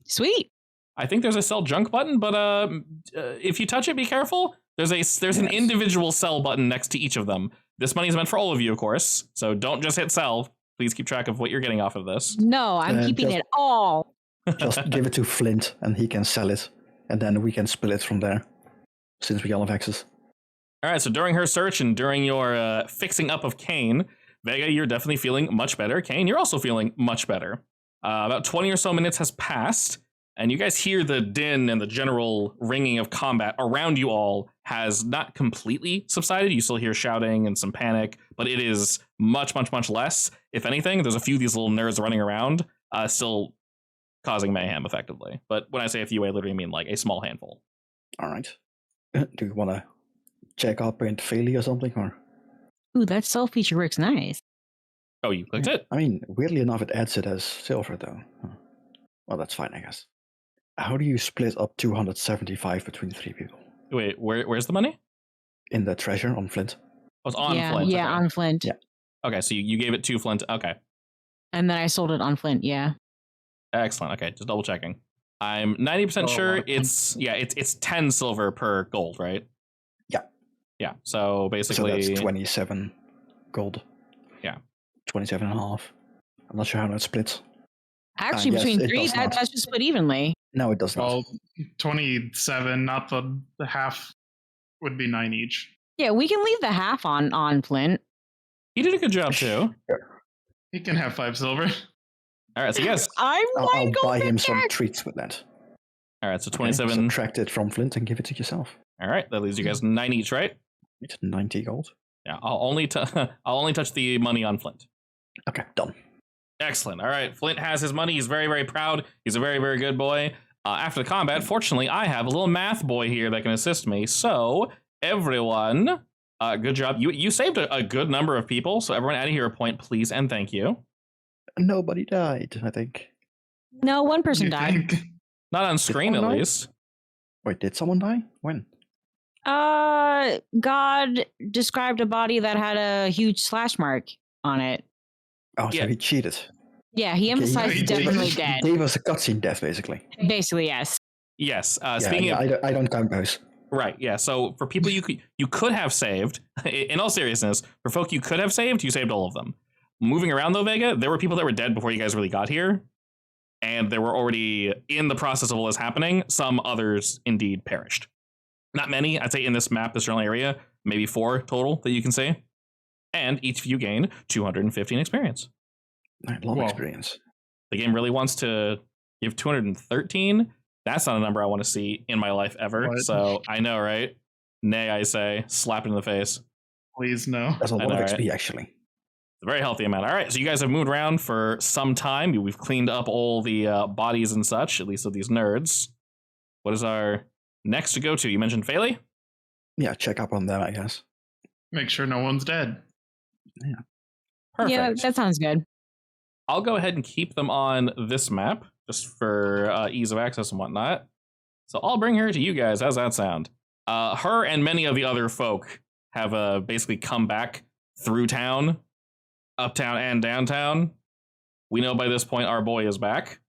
Sweet. I think there's a sell junk button, but if you touch it, be careful. There's an individual sell button next to each of them. This money is meant for all of you, of course, so don't just hit sell. Please keep track of what you're getting off of this. No, I'm keeping it all. Just give it to Flint, and he can sell it, and then we can split it from there, since we all have access. All right, so during her search and during your fixing up of Kane, Vega, you're definitely feeling much better. Kane, you're also feeling much better. About 20 or so minutes has passed, and you guys hear the din and the general ringing of combat around you all has not completely subsided. You still hear shouting and some panic, but it is much, much, much less. If anything, there's a few of these little nerds running around, still causing mayhem, effectively. But when I say a few, I literally mean like a small handful. All right. Do you want to check up Paint Failey or something, or? Ooh, that sell feature works nice. Oh, you clicked it? I mean, weirdly enough, it adds it as silver, though. Well, that's fine, I guess. How do you split up 275 between 3 people? Wait, where's the money? In the treasure on Flint. Oh, it's on yeah, Flint. Yeah, okay. on Flint. Yeah. Okay, so you gave it to Flint. Okay. And then I sold it on Flint, yeah. Excellent. Okay, just double checking. I'm 90% sure it's 10 silver per gold, right? Yeah. Yeah. So basically so that's 27 gold. Yeah. 27 and a half. I'm not sure how that splits. Actually, yes, between it 3, does not. that's just split evenly. No, it does not. Well, 27, not the half, would be 9 each. Yeah, we can leave the half on Flint. He did a good job too. He can have 5 silver. All right, so yes. I'll buy him some treats with that. All right, so Okay, 27. subtract it from Flint and give it to yourself. All right, that leaves you guys 9 each, right? It's 90 gold. Yeah, I'll only touch the money on Flint. Okay, done. Excellent. All right, Flint has his money. He's very, very proud. He's a very, very good boy. After the combat, fortunately, I have a little math boy here that can assist me. So, everyone, good job. You saved a good number of people. So, everyone add here a point, please, and thank you. Nobody died, I think. No, one person You died. think? Not on screen, at someone die? least. Wait, did someone die? When? God described a body that had a huge slash mark on it. Oh, so Yeah. he cheated. Yeah, he emphasized he definitely did. dead. He gave us a cutscene death, basically. Basically, yes. Yes. Yeah, Speaking of I don't count those. right, yeah. So for people you could have saved, in all seriousness, for folk you could have saved, you saved all of them. Moving around though, Vega, there were people that were dead before you guys really got here, and they were already in the process of all this happening. Some others indeed perished. Not many, I'd say in this map, this general area, maybe 4 total that you can see. And each of you gain 215 experience. I had a lot of Wow. experience. The game really wants to give 213. That's not a number I want to see in my life ever. What? So I know, right? Nay, I say, slap it in the face. Please, no. That's a lot know, of right? XP, actually. It's a very healthy amount. All right, so you guys have moved around for some time. We've cleaned up all the bodies and such, at least of these nerds. What is our next to go to? You mentioned Faley? Yeah, check up on them, I guess. Make sure no one's dead. Perfect. Yeah, that sounds good. I'll go ahead and keep them on this map, just for ease of access and whatnot. So I'll bring her to you guys. How's that sound? Her and many of the other folk have basically come back through town, uptown and downtown. We know by this point our boy is back.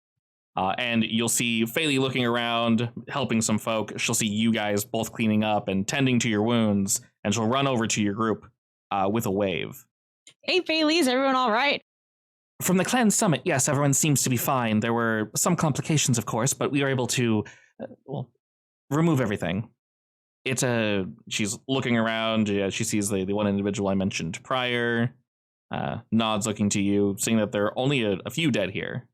And you'll see Faylee looking around, helping some folk. She'll see you guys both cleaning up and tending to your wounds, and she'll run over to your group with a wave. Hey, Bailey, is everyone all right? From the clan summit, yes, everyone seems to be fine. There were some complications, of course, but we were able to, remove everything. She's looking around. She sees the one individual I mentioned prior, nods looking to you, seeing that there are only a few dead here.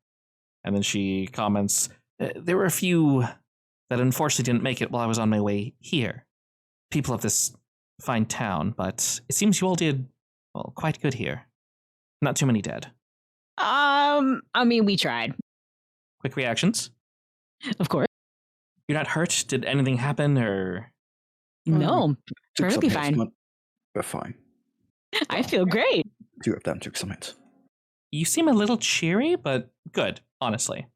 And then she comments, there were a few that unfortunately didn't make it while I was on my way here. People of this fine town, but it seems you all did, quite good here. Not too many dead. I mean, we tried. Quick reactions? Of course. You're not hurt? Did anything happen, or? No, Took some perfectly hits, fine. but we're fine. I feel great. 2 of them took some hits. You seem a little cheery, but good, honestly.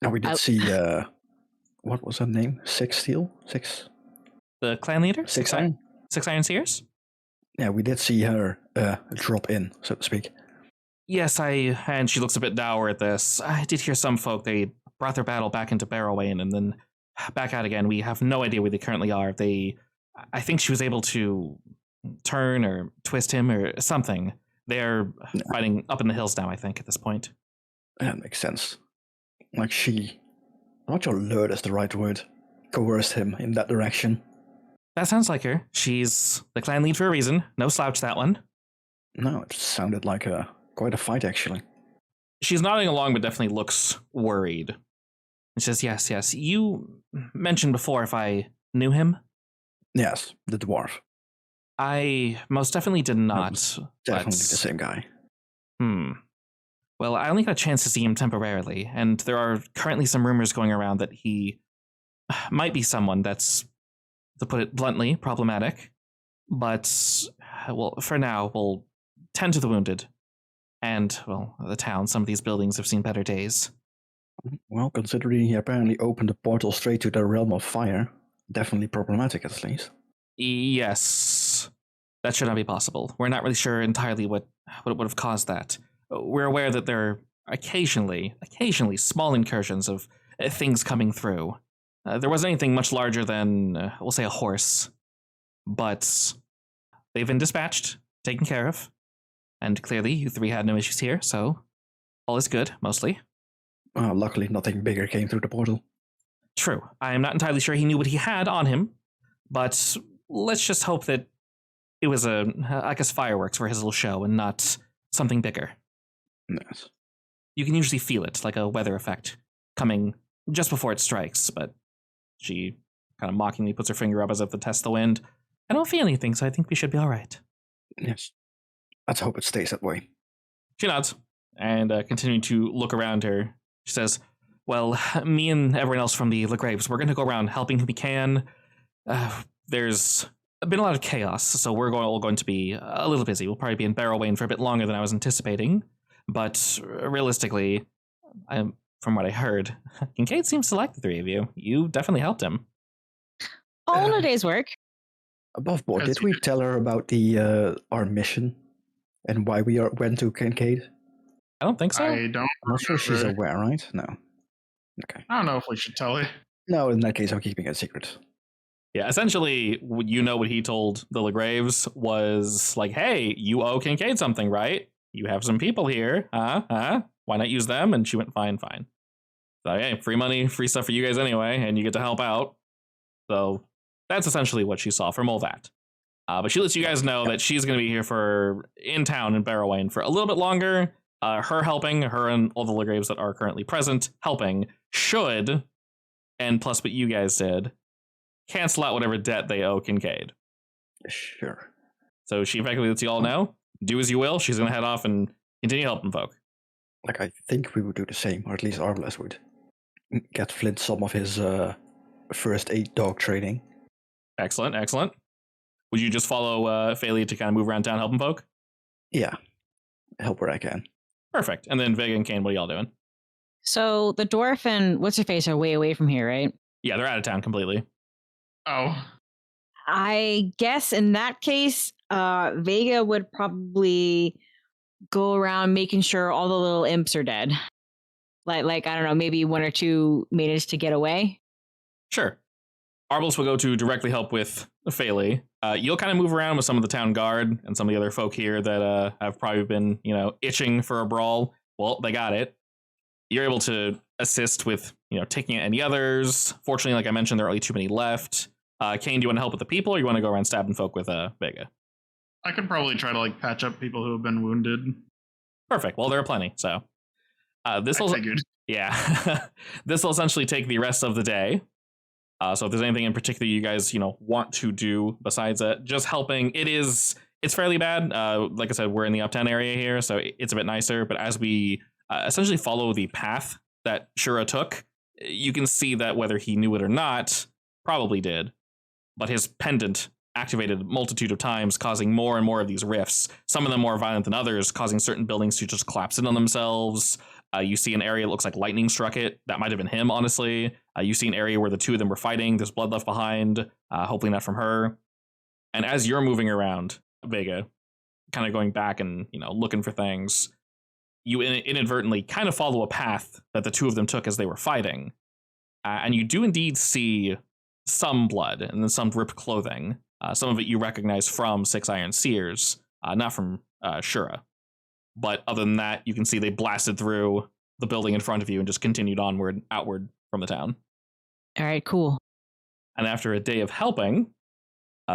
Now we did see, what was her name? Six Steel? Six? The clan leader? Six Iron? Six Iron Seers? Yeah, we did see her drop in, so to speak. Yes, and she looks a bit dour at this. I did hear some folk, they brought their battle back into Barrowwayn and then back out again. We have no idea where they currently are. I think she was able to turn or twist him or something. They're fighting up in the hills now, I think, at this point. That makes sense. Like I'm not sure lured is the right word, coerced him in that direction. That sounds like her. She's the clan lead for a reason. No slouch, that one. No, it sounded like quite a fight, actually. She's nodding along, but definitely looks worried. She says, yes. You mentioned before if I knew him? Yes, the dwarf. I most definitely did not. Definitely the same guy. Well, I only got a chance to see him temporarily, and there are currently some rumors going around that he might be someone that's, to put it bluntly, problematic. But, for now, we'll tend to the wounded. And, the town, some of these buildings have seen better days. Well, considering he apparently opened a portal straight to the realm of fire, definitely problematic at least. Yes, that should not be possible. We're not really sure entirely what would have caused that. We're aware that there are occasionally small incursions of things coming through. There wasn't anything much larger than, we'll say, a horse. But they've been dispatched, taken care of. And clearly, you three had no issues here, so all is good, mostly. Luckily, nothing bigger came through the portal. True. I am not entirely sure he knew what he had on him, but let's just hope that it was fireworks for his little show and not something bigger. Yes. You can usually feel it, like a weather effect, coming just before it strikes, but she kind of mockingly puts her finger up as if to test the wind. I don't feel anything, so I think we should be all right. Yes. Let's hope it stays that way. She nods, and continuing to look around her, she says, well, me and everyone else from the Graves, we're going to go around helping who we can. There's been a lot of chaos, so we're all going to be a little busy. We'll probably be in Barrowwayn for a bit longer than I was anticipating. But realistically, from what I heard, Kincaid seems to like the three of you. You definitely helped him. All in a day's work. Above board, did we tell her about our mission and why we went to Kincaid? I don't think so. I don't. I'm not sure she's aware, right? No. Okay. I don't know if we should tell her. No, in that case, I'm keeping it a secret. Yeah, essentially, what he told the LeGraves was like, hey, you owe Kincaid something, right? You have some people here, huh? Why not use them? And she went, fine. So, hey, free money, free stuff for you guys anyway, and you get to help out. So that's essentially what she saw from all that. But she lets you guys know that she's going to be here in town in Barrowwayn for a little bit longer. Her and all the LeGraves that are currently present helping should, and plus what you guys did, cancel out whatever debt they owe Kincaid. Sure. So she effectively lets you all know, do as you will. She's going to head off and continue helping folk. Like, I think we would do the same, or at least Arbalest would. Get Flint some of his first aid dog training. Excellent. Would you just follow Faylee to kind of move around town helping folk? Yeah. Help where I can. Perfect. And then Vega and Kane, what are y'all doing? So the dwarf and what's her face are way away from here, right? Yeah, they're out of town completely. Oh. I guess in that case, Vega would probably go around making sure all the little imps are dead. Like I don't know, maybe one or two managed to get away. Sure. Arbus will go to directly help with Phaley. You'll kind of move around with some of the town guard and some of the other folk here that have probably been, itching for a brawl. Well, they got it. You're able to assist with, taking any others. Fortunately, like I mentioned, there are only too many left. Kane, do you want to help with the people, or you want to go around stabbing folk with Vega? I could probably try to patch up people who have been wounded. Perfect. Well, there are plenty. So this will, figured. Yeah, this will essentially take the rest of the day. So if there's anything in particular you guys, want to do besides just helping, it's fairly bad. Like I said, we're in the uptown area here, so it's a bit nicer. But as we essentially follow the path that Shura took, you can see that whether he knew it or not, probably did. But his pendant activated a multitude of times, causing more and more of these rifts, some of them more violent than others, causing certain buildings to just collapse in on themselves. You see an area that looks like lightning struck it. That might have been him, honestly. You see an area where the two of them were fighting. There's blood left behind, hopefully not from her. And as you're moving around, Vega, kind of going back and, looking for things, you inadvertently kind of follow a path that the two of them took as they were fighting. And you do indeed see some blood and then some ripped clothing. Some of it you recognize from Six Iron Seers, not from Shura. But other than that, you can see they blasted through the building in front of you and just continued outward from the town. All right, cool. And after a day of helping,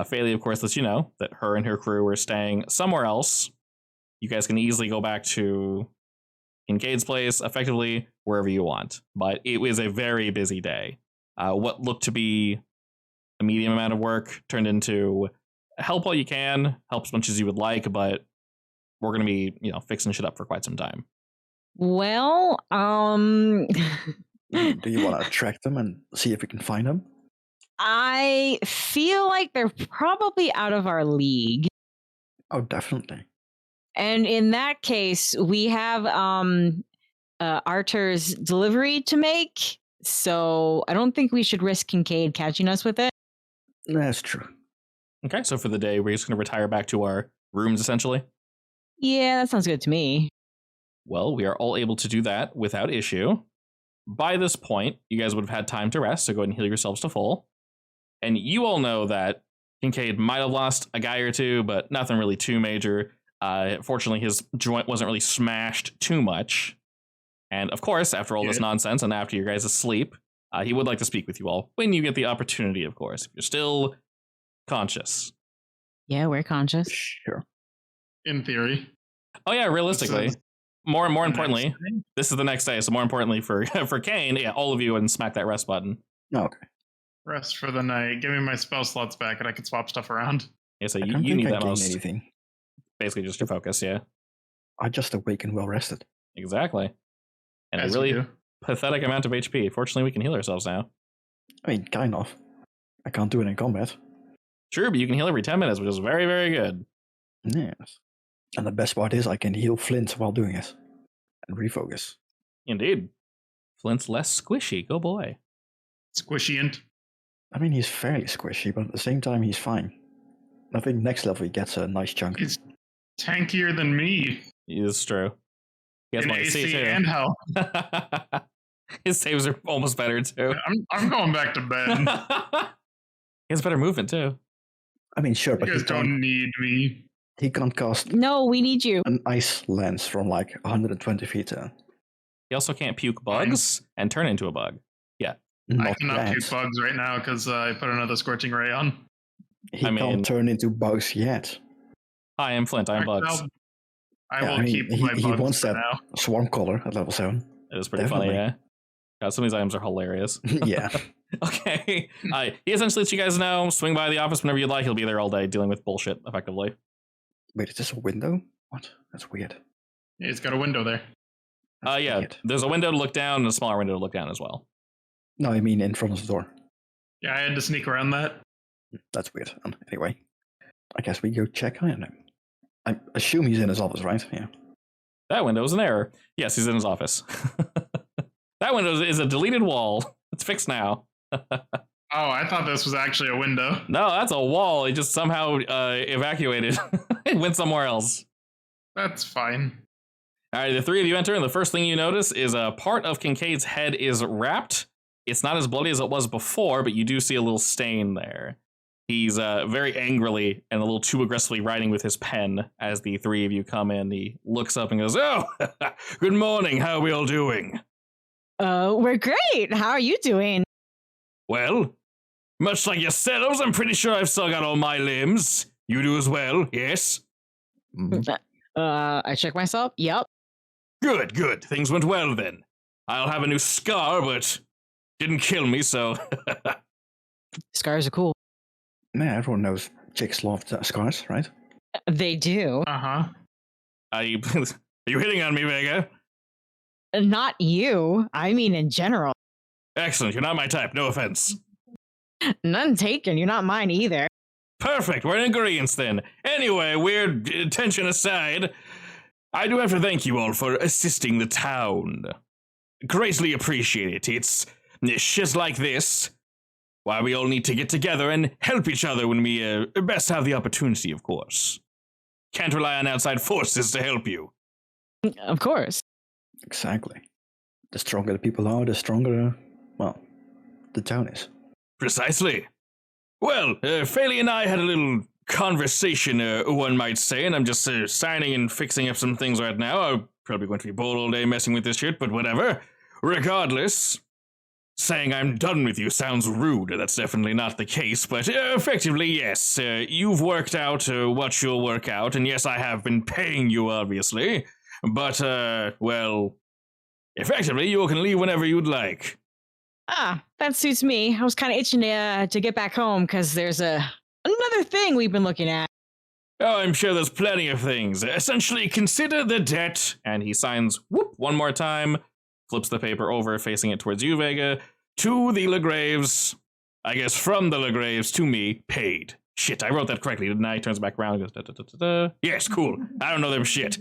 Phaley, of course, lets you know that her and her crew are staying somewhere else. You guys can easily go back to Kincaid's place, effectively wherever you want. But it was a very busy day. What looked to be a medium amount of work turned into help while you can, help as much as you would like, but we're going to be, fixing shit up for quite some time. Well, Do you want to track them and see if we can find them? I feel like they're probably out of our league. Oh, definitely. And in that case, we have Arthur's delivery to make. So I don't think we should risk Kincaid catching us with it. That's true. Okay, so for the day, we're just going to retire back to our rooms, essentially? Yeah, that sounds good to me. Well, we are all able to do that without issue. By this point, you guys would have had time to rest, so go ahead and heal yourselves to full. And you all know that Kincaid might have lost a guy or two, but nothing really too major. Fortunately, his joint wasn't really smashed too much. And of course, after all this nonsense and after your guys' asleep, he would like to speak with you all when you get the opportunity, of course. If you're still conscious. Yeah, we're conscious. Sure. In theory. Oh yeah, realistically. More importantly, day? this is the next day. So more importantly for Kane, yeah, all of you, and smack that rest button. Okay. Rest for the night. Give me my spell slots back and I can swap stuff around. Yeah, so I you don't think need I that gained most. anything. Basically just your focus, yeah. I just awakened well rested. Exactly. And As a really you do. pathetic amount of HP. Fortunately, we can heal ourselves now. I mean, kind of. I can't do it in combat. Sure, but you can heal every 10 minutes, which is very, very good. Yes. And the best part is I can heal Flint while doing it. And refocus. Indeed. Flint's less squishy. Go boy. Squishy-ant. I mean, he's fairly squishy, but at the same time, he's fine. I think next level he gets a nice chunk. He's tankier than me. It's true. He has In more AC AC too. and health. His saves are almost better too. I'm going back to bed. He has better movement too. I mean, sure, You but guys don't need me. he can't cast No, we need you. an ice lance from like 120 feet. He also can't puke bugs and turn into a bug. I Not cannot yet. puke bugs right now because I put another scorching ray on. He I mean- can't turn into bugs yet. Hi, I'm Flint. I'm Bugs. I Yeah, will I mean, keep he- my he bugs wants for that. now. Swarm collar at level 7. It is pretty funny, Definitely. yeah. God, some of these items are hilarious. Yeah. Okay. He essentially lets you guys know, swing by the office whenever you'd like. He'll be there all day dealing with bullshit, effectively. Wait, is this a window? What? That's weird. Yeah, it's got a window there. That's Yeah, weird. there's a window to look down and a smaller window to look down as well. No, I mean in front of the door. Yeah, I had to sneak around that. That's weird. Anyway, I guess we go check on him. I assume he's in his office, right? Yeah. That window is an error. Yes, he's in his office. That window is a deleted wall. It's fixed now. Oh, I thought this was actually a window. No, that's a wall. It just somehow evacuated. It went somewhere else. That's fine. All right, the three of you enter, and the first thing you notice is a part of Kincaid's head is wrapped. It's not as bloody as it was before, but you do see a little stain there. He's very angrily and a little too aggressively writing with his pen as the three of you come in. He looks up and goes, "Oh, good morning. How are we all doing?" We're great. How are you doing? Well, much like yourselves, I'm pretty sure I've still got all my limbs. You do as well, yes? Mhm. I check myself. Yep. Good, good. Things went well then. I'll have a new scar, but didn't kill me, so... Scars are cool. Yeah, everyone knows chicks love scars, right? They do. Uh-huh. Are you hitting on me, Vega? Not you. I mean, in general. Excellent, you're not my type, no offense. None taken. You're not mine either. Perfect, we're in agreement then. Anyway, weird tension aside, I do have to thank you all for assisting the town. Greatly appreciate it. It's shit like this why we all need to get together and help each other when we best have the opportunity, of course. Can't rely on outside forces to help you. Of course. Exactly. The stronger the people are, the stronger, well, the town is. Precisely. Well, Faley and I had a little conversation, one might say, and I'm just signing and fixing up some things right now. I'm probably going to be bored all day messing with this shit, but whatever. Regardless, saying I'm done with you sounds rude. That's definitely not the case, but effectively, yes. You've worked out what you'll work out, and yes, I have been paying you, obviously. But, well, effectively, you can leave whenever you'd like. Ah, that suits me. I was kind of itching to get back home because there's another thing we've been looking at. Oh, I'm sure there's plenty of things. Essentially, consider the debt. And he signs, whoop, one more time, flips the paper over, facing it towards you, Vega, to the LeGraves. I guess from the LeGraves to me, paid. Shit, I wrote that correctly, didn't I? He turns back around and goes, da, da, da, da, da. Yes, cool. I don't know them shit.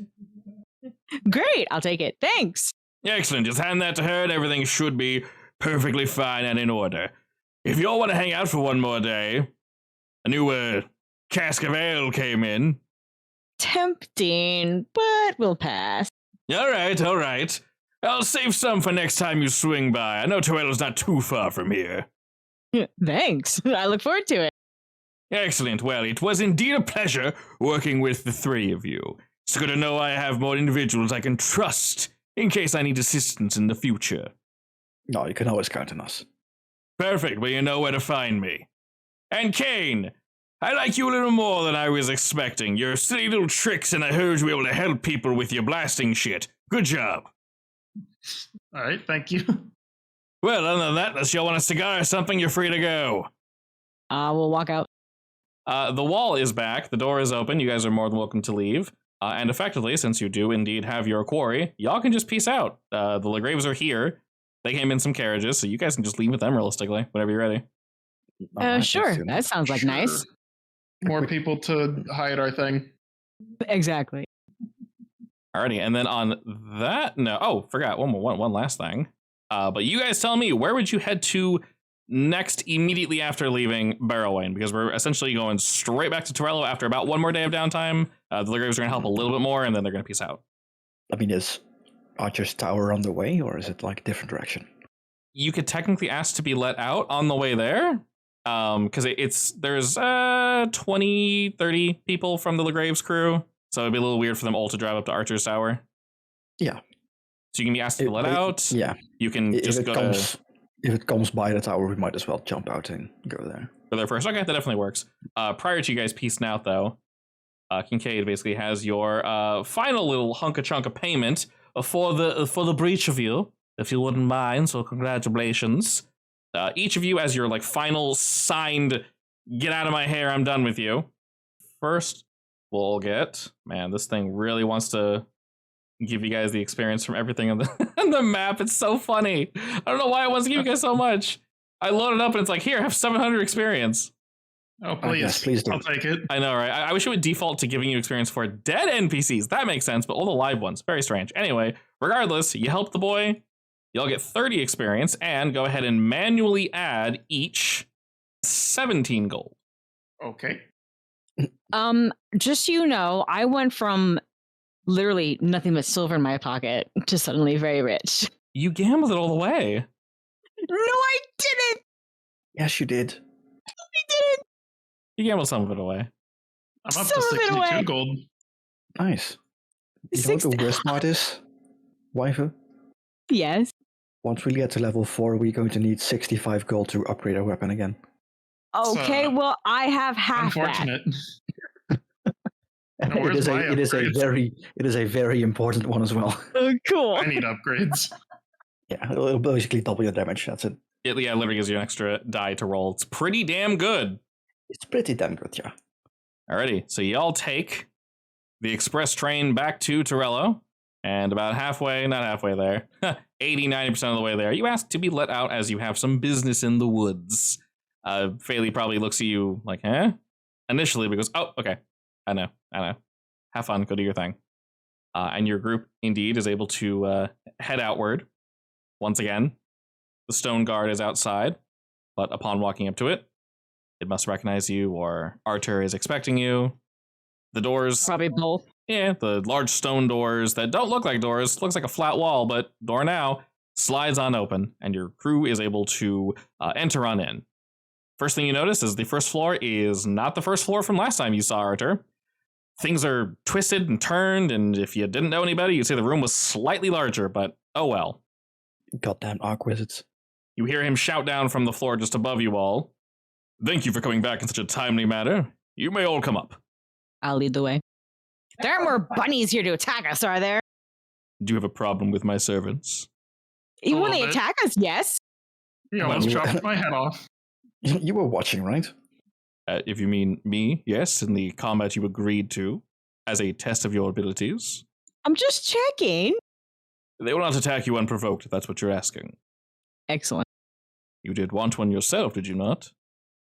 Great, I'll take it. Thanks. Excellent, just hand that to her and everything should be perfectly fine and in order. If y'all want to hang out for one more day, a new cask of ale came in. Tempting, but we'll pass. All right. I'll save some for next time you swing by. I know Torello's not too far from here. Thanks. I look forward to it. Excellent. Well, it was indeed a pleasure working with the three of you. It's good to know I have more individuals I can trust in case I need assistance in the future. No, you can always count on us. Perfect. Well, you know where to find me. And Kane, I like you a little more than I was expecting. Your silly little tricks, and I heard you were able to help people with your blasting shit. Good job. All right, thank you. Well, other than that, unless y'all want a cigar or something, you're free to go. We'll walk out. The wall is back. The door is open. You guys are more than welcome to leave. And effectively, since you do indeed have your quarry, y'all can just peace out. The LeGraves are here. They came in some carriages, so you guys can just leave with them realistically, whenever you're ready. Alright, Sure. let's do That sounds like Sure. nice. More people to hide our thing. Exactly. Alrighty, and then on that note, oh, forgot one last thing. But you guys tell me, where would you head to next immediately after leaving Barrowwain? Because we're essentially going straight back to Torello after about one more day of downtime. The LeGraves are going to help a little bit more, and then they're going to peace out. I mean, is Archer's Tower on the way, or is it like a different direction? You could technically ask to be let out on the way there. Because there's 20, 30 people from the LeGraves crew. So it'd be a little weird for them all to drive up to Archer's Tower. Yeah. So you can be asked to be let out. Yeah. You can just go to... If it comes by the tower, we might as well jump out and go there. Go there first. Okay, that definitely works. Prior to you guys peacing out, though, Kincaid basically has your final little hunk of payment for the breach of you, if you wouldn't mind. So congratulations. Each of you, as your like final signed, get out of my hair, I'm done with you. First, we'll get, man, this thing really wants to give you guys the experience from everything on the map. It's so funny. I don't know why it wants to give you guys so much. I load it up and it's like, here, have 700 experience. Oh, please. Yes, please do. I'll take it. I know, right? I wish it would default to giving you experience for dead NPCs. That makes sense, but all the live ones, very strange. Anyway, regardless, you help the boy, you'll get 30 experience, and go ahead and manually add each 17 gold. Okay. Just so you know, I went from literally nothing but silver in my pocket to suddenly very rich. You gambled it all the way. No, I didn't. Yes, you did. I didn't. You gambled some of it away. I'm up Some to of it 62 away. gold. Nice. You know what the worst part is, waifu? Yes. Once we get to level 4, we're going to need 65 gold to upgrade our weapon again. Okay, So, well, I have half that. Unfortunate. And where's my it is a very important one as well. Oh, cool. I need upgrades. Yeah, it'll basically double your damage. That's it. It literally gives you an extra die to roll. It's pretty damn good. It's pretty damn good, yeah. Alrighty, so y'all take the express train back to Torello, and about not halfway there, 80-90% of the way there, you ask to be let out as you have some business in the woods. Faley probably looks at you like, huh? Initially, because, oh, okay, I know. Have fun, go do your thing. And your group, indeed, is able to head outward. Once again, the stone guard is outside, but upon walking up to it, it must recognize you, or Arthur is expecting you. The doors... Probably both. Yeah, the large stone doors that don't look like doors, looks like a flat wall, but door now slides on open, and your crew is able to enter on in. First thing you notice is the first floor is not the first floor from last time you saw Arthur. Things are twisted and turned, and if you didn't know anybody, you'd say the room was slightly larger, but oh well. Goddamn Arquisites. You hear him shout down from the floor just above you all. Thank you for coming back in such a timely manner. You may all come up. I'll lead the way. There aren't more bunnies here to attack us, are there? Do you have a problem with my servants? Even when they little bit. attack us, yes. You almost chopped my head off. You were watching, right? If you mean me, yes, in the combat you agreed to, as a test of your abilities. I'm just checking. They will not attack you unprovoked, if that's what you're asking. Excellent. You did want one yourself, did you not?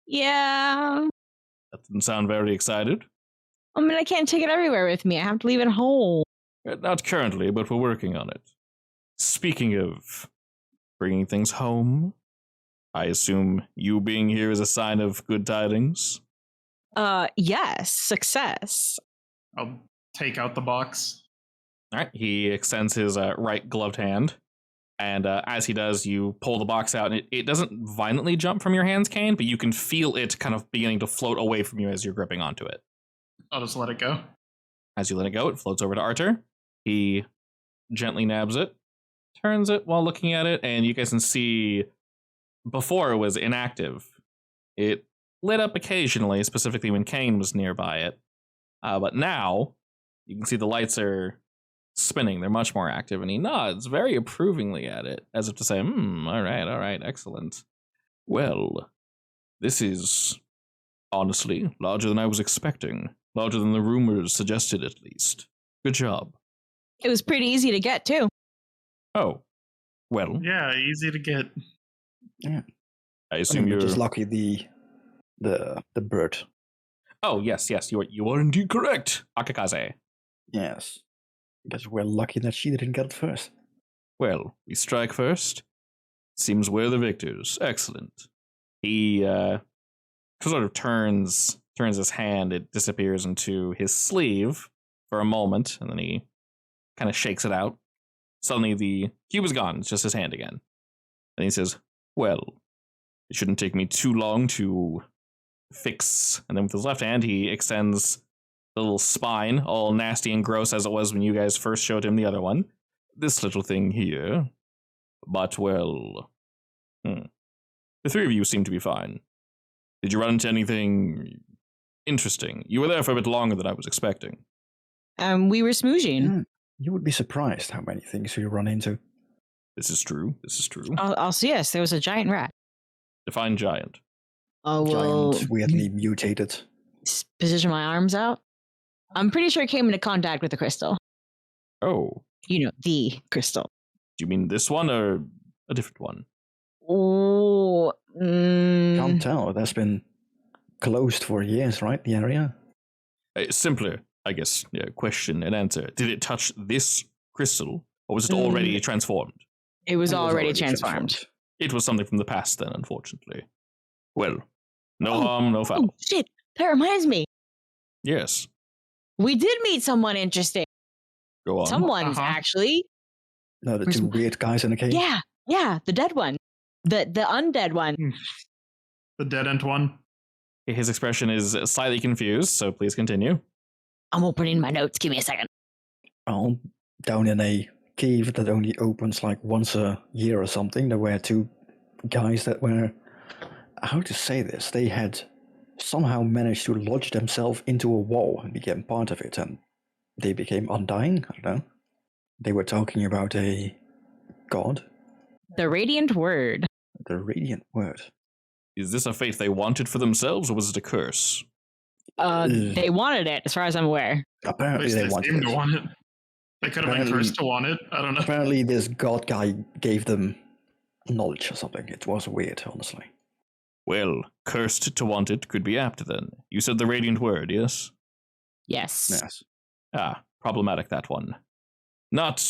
Yeah. That didn't sound very excited. I mean, I can't take it everywhere with me. I have to leave it home. Not currently, but we're working on it. Speaking of bringing things home, I assume you being here is a sign of good tidings? Yes. Success. I'll take out the box. All right, he extends his right gloved hand, and as he does, you pull the box out, and it doesn't violently jump from your hands, Kane, but you can feel it kind of beginning to float away from you as you're gripping onto it. I'll just let it go. As you let it go, it floats over to Arthur. He gently nabs it, turns it while looking at it, and you guys can see before it was inactive. It lit up occasionally, specifically when Kane was nearby it. But now, you can see the lights are spinning. They're much more active, and he nods very approvingly at it, as if to say, all right, excellent. Well, this is, honestly, larger than I was expecting. Larger than the rumors suggested, at least. Good job. It was pretty easy to get, too. Oh, well. Yeah, easy to get. Yeah. I assume you're just lucky the bird. Oh, yes, you are indeed correct, Akakaze. Yes. Because we're lucky that she didn't get it first. Well, we strike first. Seems we're the victors. Excellent. He sort of turns his hand. It disappears into his sleeve for a moment, and then he kind of shakes it out. Suddenly the cube is gone. It's just his hand again. And he says, well, it shouldn't take me too long to fix. And then with his left hand, he extends the little spine, all nasty and gross as it was when you guys first showed him the other one. This little thing here. But, well, the three of you seem to be fine. Did you run into anything interesting? You were there for a bit longer than I was expecting. We were smooching. You would be surprised how many things we run into. This is true. I'll see. Yes, there was a giant rat. Define giant. Oh, well. Giant, weirdly mutated. Position my arms out. I'm pretty sure it came into contact with the crystal. Oh. You know, the crystal. Do you mean this one or a different one? Oh. Can't tell. It has been closed for years, right? The area? Simpler, I guess, question and answer. Did it touch this crystal, or was it already transformed? It was already transformed. It was something from the past then, unfortunately. Well, No harm, no foul. Oh, shit. That reminds me. Yes. We did meet someone interesting. Go on. Someone's actually. No, the Where's- two weird guys in the cave. Yeah, the dead one. The undead one. The dead end one. His expression is slightly confused, so please continue. I'm opening my notes. Give me a second. Oh, down in a cave that only opens like once a year or something, there were two guys that were, how to say this, they had somehow managed to lodge themselves into a wall and became part of it, and they became undying. I don't know. They were talking about a god, The Radiant Word. the radiant word. Is this a fate they wanted for themselves, or was it a curse? They wanted it, as far as I'm aware. At Apparently least they they wanted seem it. to want it. They could have been Apparently- cursed to want it. I don't know. Apparently this god guy gave them knowledge or something. It was weird, honestly. Well, cursed to want it could be apt then. You said the radiant word, yes? Yes. Yes. Ah, problematic that one. Not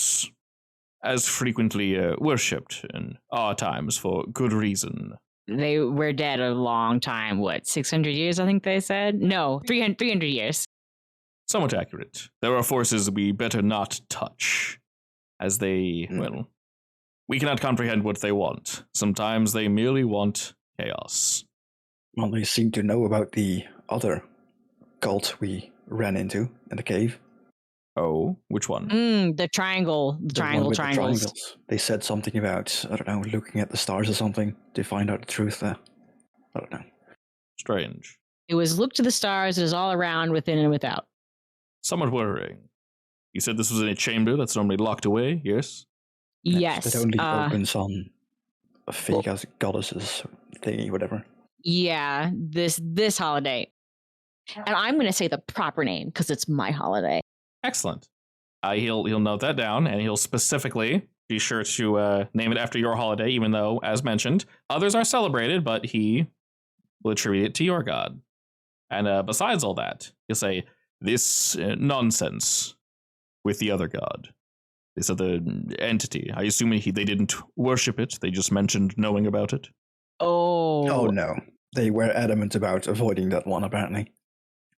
as frequently worshipped in our times for good reason. They were dead a long time. What, 600 years, I think they said? No, 300 years. Somewhat accurate. There are forces we better not touch, as they, well, we cannot comprehend what they want. Sometimes they merely want chaos. Well, they seem to know about the other cult we ran into in the cave. Oh, which one? The triangle. The The one with the triangles. triangles. They said something about, I don't know, looking at the stars or something to find out the truth there. I don't know. Strange. It was look to the stars. It is all around, within and without. Somewhat worrying. You said this was in a chamber that's normally locked away, yes? Yes. It only opens on a fake as goddesses thingy, whatever. Yeah, this holiday. And I'm going to say the proper name because it's my holiday. Excellent. He'll note that down, and he'll specifically be sure to name it after your holiday, even though, as mentioned, others are celebrated, but he will attribute it to your god. And besides all that, he'll say, this nonsense with the other god, this other entity. I assume they didn't worship it, they just mentioned knowing about it. Oh no. They were adamant about avoiding that one, apparently.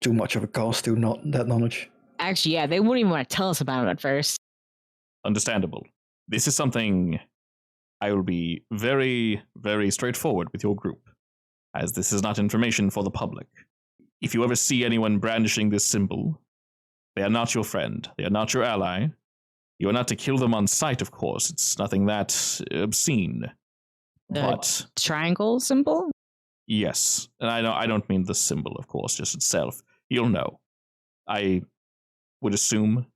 Too much of a cost to not that knowledge. Actually, yeah, they wouldn't even want to tell us about it at first. Understandable. This is something I will be very, very straightforward with your group, as this is not information for the public. If you ever see anyone brandishing this symbol, they are not your friend, they are not your ally. You are not to kill them on sight, of course. It's nothing that obscene. The But triangle symbol? yes, and I don't mean the symbol, of course, just itself. You'll know. I would assume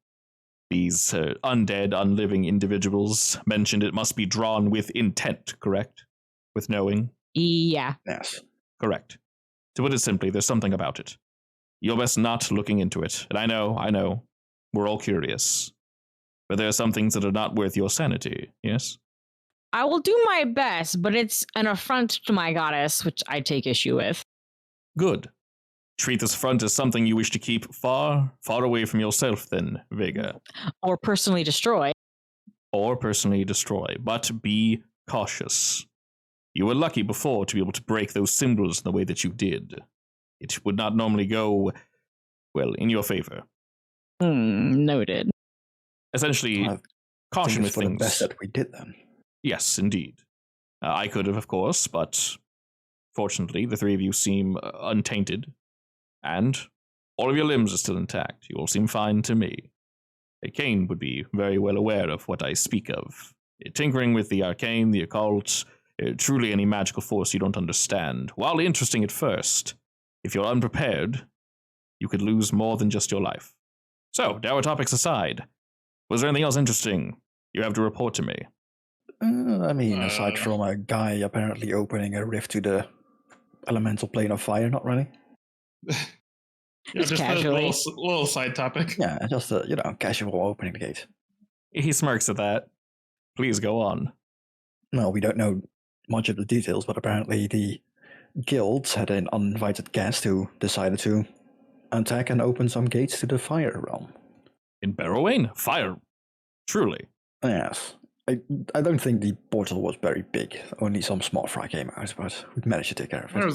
these undead, unliving individuals mentioned it must be drawn with intent, correct? With knowing? Yeah. Yes. Correct. To put it simply, there's something about it. You're best not looking into it. And I know, we're all curious. But there are some things that are not worth your sanity, yes? I will do my best, but it's an affront to my goddess, which I take issue with. Good. Treat this affront as something you wish to keep far, far away from yourself, then, Vega. Or personally destroy. Or personally destroy. But be cautious. You were lucky before to be able to break those symbols in the way that you did. It would not normally go, well, in your favor. Noted. Essentially, I caution think with it's for the things. best that we did then. Yes, indeed. I could have, of course, but fortunately, the three of you seem untainted, and all of your limbs are still intact. You all seem fine to me. Cain would be very well aware of what I speak of. Tinkering with the arcane, the occult, truly any magical force you don't understand. While interesting at first, if you're unprepared, you could lose more than just your life. So, dour topics aside, was there anything else interesting you have to report to me? I mean, aside from a guy apparently opening a rift to the elemental plane of fire, not really. Yeah, Just just a casually. little side topic. Yeah, just a, casual opening the gate. He smirks at that. Please go on. No, we don't know much of the details, but apparently the guilds had an uninvited guest who decided to attack and open some gates to the fire realm. In Barrowayne? Fire. Truly. Yes. I don't think the portal was very big. Only some small fry came out, but we managed to take care of it.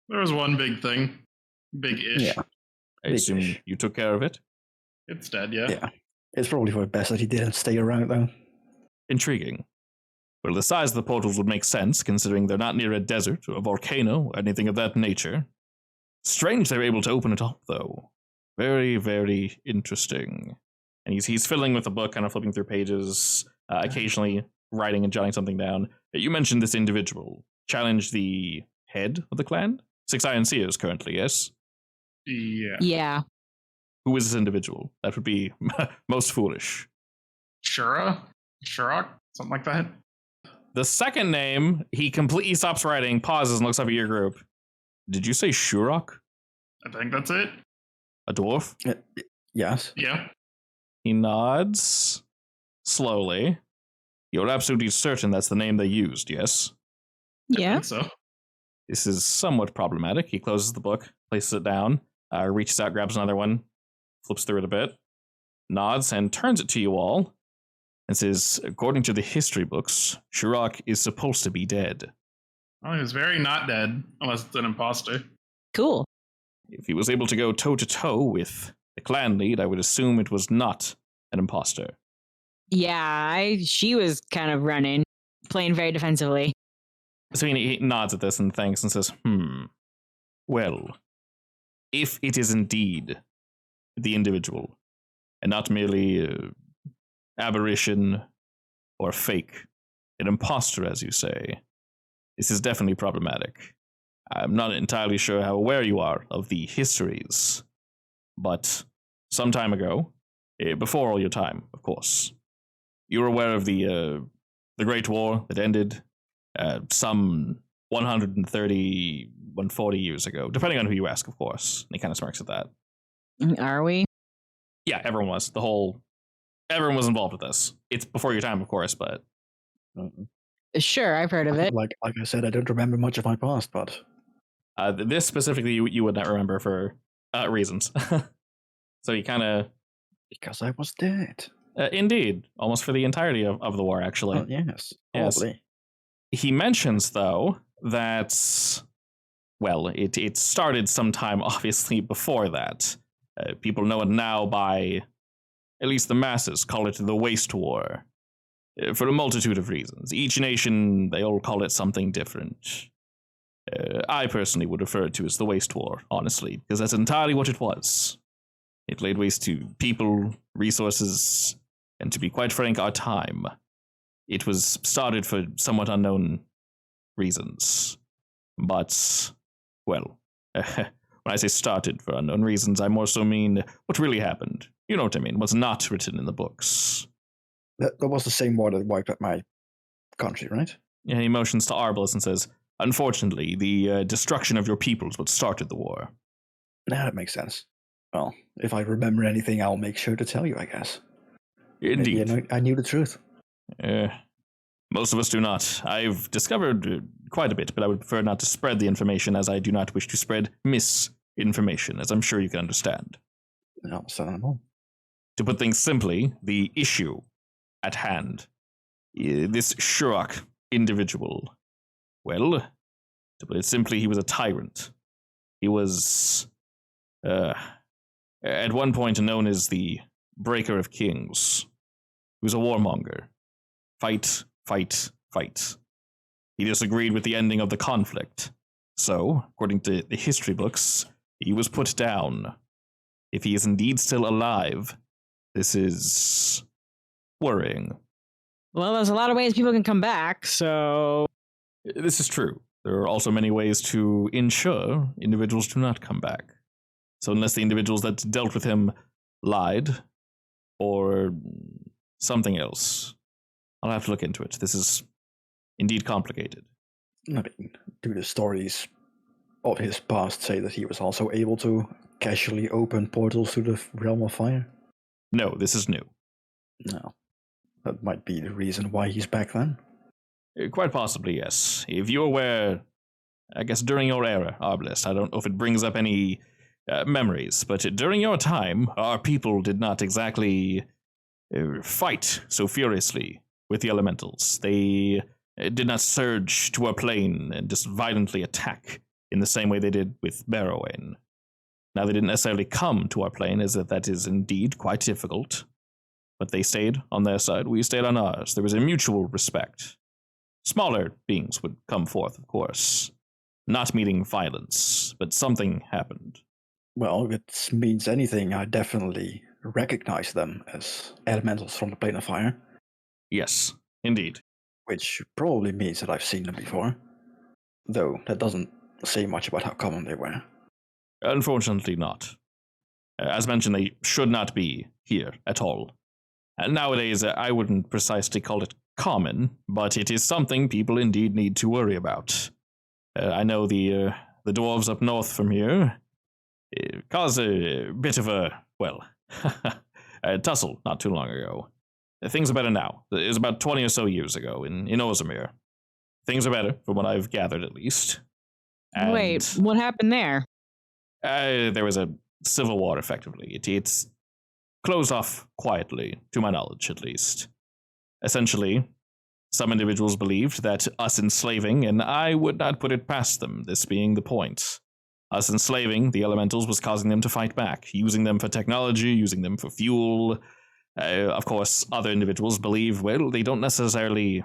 There was one big thing. Big-ish. Yeah. I assume Big-ish. you took care of it. It's dead, yeah. Yeah. It's probably for the best that he didn't stay around, though. Intriguing. Well, the size of the portals would make sense, considering they're not near a desert or a volcano or anything of that nature. Strange they're able to open it up, though. Very, very interesting. And he's fiddling with the book, kind of flipping through pages, occasionally writing and jotting something down. You mentioned this individual. Challenged the head of the clan? 6 Iron Seers currently, yes? Yeah. Yeah. Who is this individual? That would be most foolish. Shura? Shurok? Something like that? The second name, he completely stops writing, pauses, and looks up at your group. Did you say Shurok? I think that's it. A dwarf? Yes. Yeah. He nods slowly. You're absolutely certain that's the name they used, yes? I Yeah. think so. This is somewhat problematic. He closes the book, places it down, reaches out, grabs another one, flips through it a bit, nods, and turns it to you all, and says, according to the history books, Shurok is supposed to be dead. Well, he was very not dead, unless it's an imposter. Cool. If he was able to go toe-to-toe with the clan lead, I would assume it was not an imposter. Yeah, she was kind of running, playing very defensively. So he nods at this and thanks and says, well, if it is indeed the individual, and not merely aberration or fake, an imposter, as you say, this is definitely problematic. I'm not entirely sure how aware you are of the histories, but some time ago, before all your time, of course, you were aware of the Great War that ended some 130, 140 years ago, depending on who you ask, of course. And he kind of smirks at that. Are we? Yeah, everyone was. Everyone was involved with this. It's before your time, of course, but Sure, I've heard of it. Like I said, I don't remember much of my past, but this specifically you would not remember for reasons. So he kind of... because I was dead. Indeed, almost for the entirety of the war, actually. Oh, yes, Yes. probably. He mentions, though, that, well, it started sometime, obviously, before that. People know it now by, at least the masses, call it the Waste War. For a multitude of reasons. Each nation, they all call it something different. I personally would refer to it as the Waste War, honestly, because that's entirely what it was. It laid waste to people, resources, and to be quite frank, our time. It was started for somewhat unknown reasons. But, well, when I say started for unknown reasons, I more so mean what really happened. You know what I mean, what's not written in the books. That was the same war that wiped out my country, right? Yeah, he motions to Arbalest and says, unfortunately, the destruction of your people is what started the war. Now that makes sense. Well, if I remember anything, I'll make sure to tell you, I guess. Indeed. Maybe I knew the truth. Most of us do not. I've discovered quite a bit, but I would prefer not to spread the information, as I do not wish to spread misinformation, as I'm sure you can understand. Understandable. To put things simply, the issue at hand, this Shurok individual, well, to put it simply, he was a tyrant. He was, at one point known as the Breaker of Kings. He was a warmonger. Fight, fight, fight. He disagreed with the ending of the conflict. So, according to the history books, he was put down. If he is indeed still alive, this is worrying. Well, there's a lot of ways people can come back, so... This is true. There are also many ways to ensure individuals do not come back. So unless the individuals that dealt with him lied, or something else, I'll have to look into it. This is indeed complicated. I mean, do the stories of his past say that he was also able to casually open portals to the realm of fire? No, this is new. No. That might be the reason why he's back then. Quite possibly, yes. If you're aware, I guess during your era, Arbalest, I don't know if it brings up any memories, but during your time, our people did not exactly fight so furiously with the elementals. They did not surge to our plane and just violently attack in the same way they did with Barrowain. Now, they didn't necessarily come to our plane, as that is indeed quite difficult. But they stayed on their side, we stayed on ours. There was a mutual respect. Smaller beings would come forth, of course, not meeting violence, but something happened. Well, if it means anything, I definitely recognize them as elementals from the plane of fire. Yes, indeed. Which probably means that I've seen them before. Though that doesn't say much about how common they were. Unfortunately not. As mentioned, they should not be here at all. Nowadays, I wouldn't precisely call it common, but it is something people indeed need to worry about. I know the dwarves up north from here caused a bit of a tussle not too long ago. Things are better now. It was about 20 or so years ago in Ozimir. Things are better, from what I've gathered at least. And wait, what happened there? there was a civil war, effectively. It's closed off quietly, to my knowledge, at least. Essentially, some individuals believed that us enslaving, and I would not put it past them, this being the point. Us enslaving the elementals was causing them to fight back, using them for technology, using them for fuel. Of course, other individuals believe, well, they don't necessarily...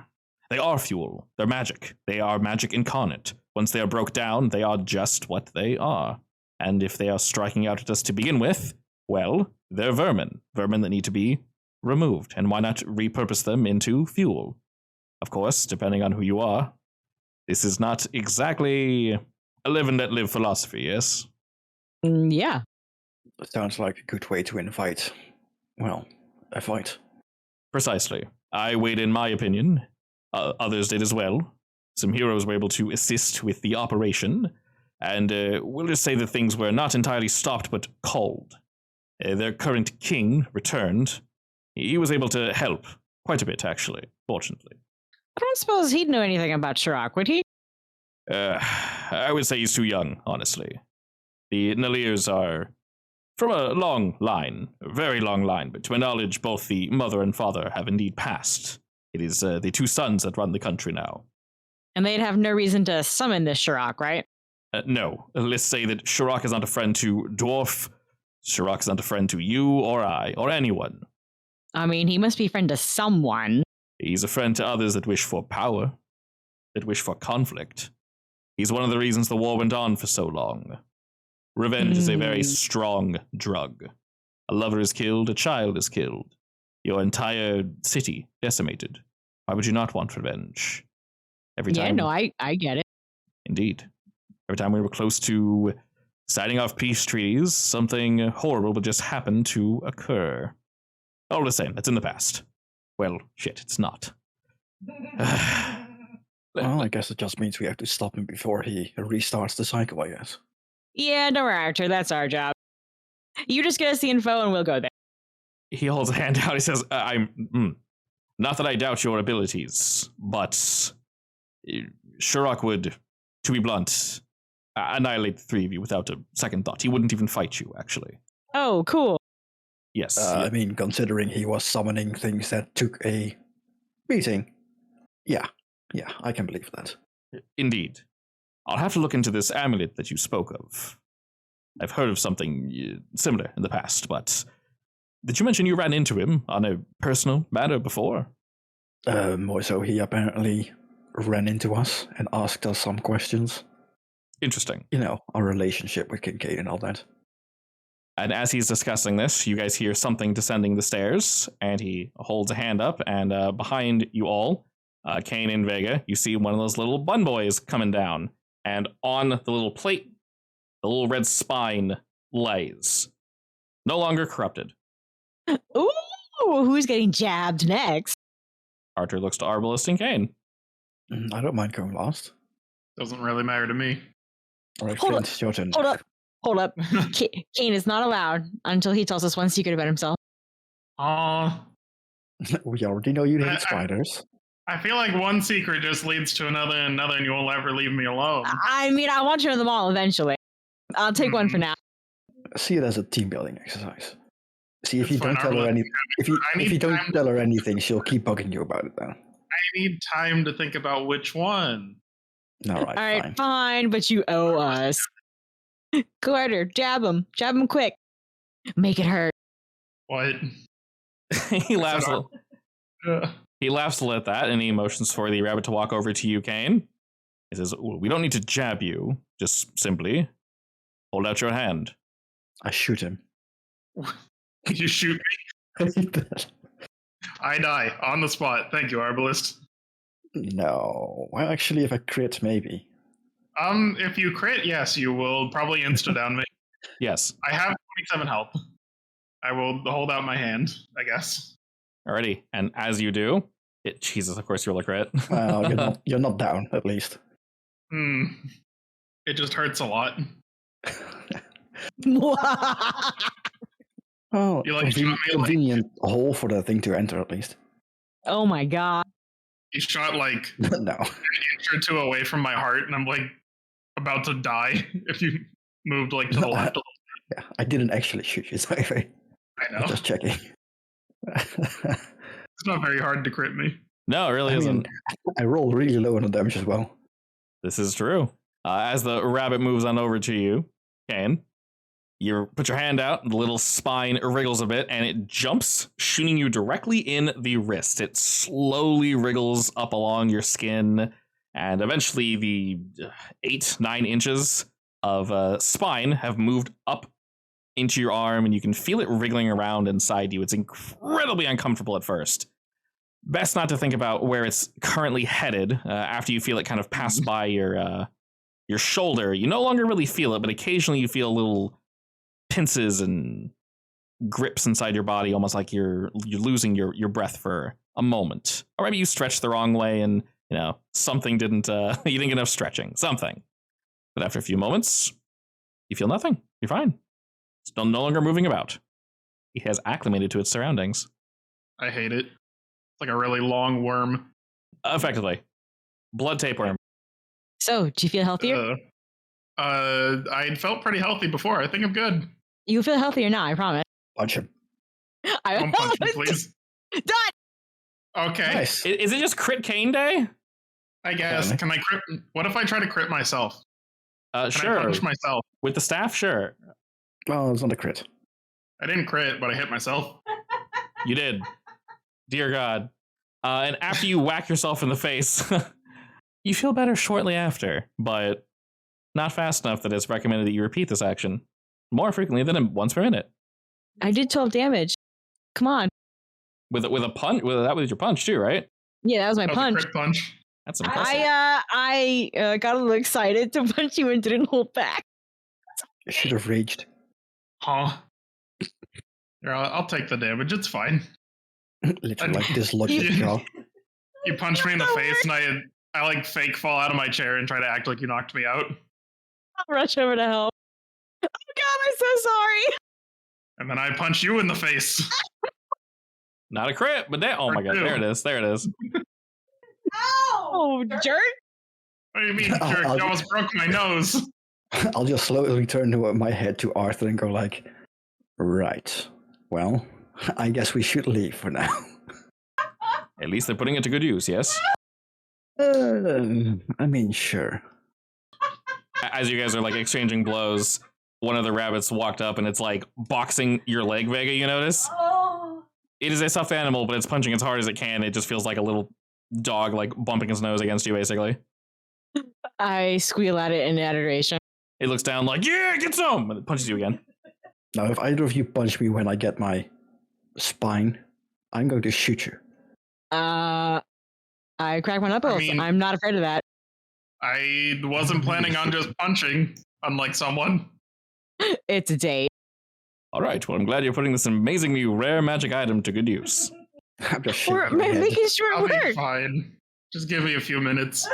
They are fuel. They're magic. They are magic incarnate. Once they are broke down, they are just what they are. And if they are striking out at us to begin with, well, they're vermin. Vermin that need to be removed. And why not repurpose them into fuel? Of course, depending on who you are, this is not exactly a live and let live philosophy, yes? Yeah. Sounds like a good way to invite, well, a fight. Precisely. I weighed in my opinion. Others did as well. Some heroes were able to assist with the operation, and we'll just say that things were not entirely stopped but called. Their current king returned. He was able to help quite a bit, actually, fortunately. I don't suppose he'd know anything about Shirok, would he? I would say he's too young, honestly. The Nalirs are from a long line, a very long line, but to my knowledge, both the mother and father have indeed passed. It is the two sons that run the country now. And they'd have no reason to summon this Shirok, right? No. Let's say that Shirok is not a friend to Dwarf. Shirok is not a friend to you or I or anyone. I mean, he must be a friend to someone. He's a friend to others that wish for power, that wish for conflict. He's one of the reasons the war went on for so long. Revenge is a very strong drug. A lover is killed, a child is killed. Your entire city decimated. Why would you not want revenge? Every time. Yeah, no, I get it. Indeed. Every time we were close to signing off peace treaties, something horrible would just happen to occur. All the same, that's in the past. Well, shit, it's not. Well, I guess it just means we have to stop him before he restarts the cycle, I guess. Yeah, don't worry, Archer, that's our job. You just get us the info and we'll go there. He holds a hand out. He says, not that I doubt your abilities, but Shirok would, to be blunt, annihilate the three of you without a second thought. He wouldn't even fight you, actually. Oh, cool. Yes. I mean, considering he was summoning things that took a beating. Yeah, I can believe that. Indeed. I'll have to look into this amulet that you spoke of. I've heard of something similar in the past, but did you mention you ran into him on a personal matter before? More so, he apparently ran into us and asked us some questions. Interesting. You know, our relationship with Kincaid and all that. And as he's discussing this, you guys hear something descending the stairs, and he holds a hand up, and behind you all, Kane and Vega, you see one of those little bun boys coming down, and on the little plate, the little red spine lays. No longer corrupted. Ooh, who's getting jabbed next? Archer looks to Arbalest and Kane. I don't mind going last. Doesn't really matter to me. All right, Hold Flint, it's your turn. Hold up. Kane is not allowed until he tells us one secret about himself. Aw. We already know you hate spiders. I feel like one secret just leads to another and another, and you won't ever leave me alone. I mean, I want to know them all eventually. I'll take one for now. See it as a team building exercise. See if It's you fine, don't tell her Arbalest. anything. If you need don't time tell her anything, she'll keep bugging you about it. Then I need time to think about which one. All All right, right, fine. fine, but you owe us. Carter, jab him quick. Make it hurt. What? he laughs. Uh, He laughs a little at that, and he motions for the rabbit to walk over to you, Kane. He says, "We don't need to jab you. Just simply hold out your hand." I shoot him. you shoot me. I die on the spot. Thank you, Arbalist. No. Well, actually, if I crit, maybe. If you crit, yes, you will probably insta-down me. Yes. I have 27 health. I will hold out my hand, I guess. Alrighty. And as you do, Jesus, of course you roll a crit. Well, you're not down, at least. It just hurts a lot. Oh, You like shot me, convenient hole for the thing to enter, at least. Oh my god. You shot like No. an inch or two away from my heart, and I'm like about to die if you moved like to the left. Yeah, I didn't actually shoot you, sorry. I know. I'm just checking. It's not very hard to crit me. No, it really isn't. I roll really low on the damage as well. This is true. As the rabbit moves on over to you, Kane, you put your hand out, the little spine wriggles a bit, and it jumps, shooting you directly in the wrist. It slowly wriggles up along your skin, and eventually the 8-9 inches of spine have moved up into your arm, and you can feel it wriggling around inside you. It's incredibly uncomfortable at first. Best not to think about where it's currently headed after you feel it kind of pass by your shoulder. You no longer really feel it, but occasionally you feel little pinces and grips inside your body, almost like you're losing your breath for a moment. Or maybe you stretched the wrong way and, something didn't, you didn't get enough stretching, something. But after a few moments, you feel nothing. You're fine. It's no longer moving about. He has acclimated to its surroundings. I hate it. It's like a really long worm. Effectively. Blood tapeworm. So, do you feel healthier? I felt pretty healthy before. I think I'm good. You feel healthier now, I promise. Punch him. Don't punch me, please. Done! Okay. Nice. Is it just crit Cane Day? I guess. Okay. Can I crit? What if I try to crit myself? Can Sure. I punch myself? With the staff, sure. Well, it's not a crit. I didn't crit, but I hit myself. You did. Dear God. And after you whack yourself in the face, you feel better shortly after, but not fast enough that it's recommended that you repeat this action more frequently than once per minute. I did 12 damage. Come on. With a punch, that was your punch too, right? Yeah, that was my That was punch. a crit punch. That's impressive. I got a little excited to punch you and didn't hold back. You should have raged. Huh. Here, I'll take the damage. It's fine. Literally like this logic jaw. You punch me in the face, and I like fake fall out of my chair and try to act like you knocked me out. I'll rush over to help. Oh God, I'm so sorry. And then I punch you in the face. Not a crit, but oh my God, there it is. There it is. Oh, jerk. What do you mean, jerk? You almost broke my nose. I'll just slowly turn my head to Arthur and go like, right, well, I guess we should leave for now. At least they're putting it to good use, yes? I mean, sure. As you guys are like exchanging blows, one of the rabbits walked up and it's like boxing your leg, Vega, you notice? It is a stuffed animal, but it's punching as hard as it can. It just feels like a little dog like bumping his nose against you, basically. I squeal at it in adoration. It looks down like, yeah, get some! And it punches you again. Now, if either of you punch me when I get my spine, I'm going to shoot you. I crack my knuckles. I mean- I'm not afraid of that. I wasn't planning on just punching, unlike someone. It's a date. All right, well, I'm glad you're putting this amazingly rare magic item to good use. I'm just We're shaking my head. making sure I'll it be works. fine. Just give me a few minutes.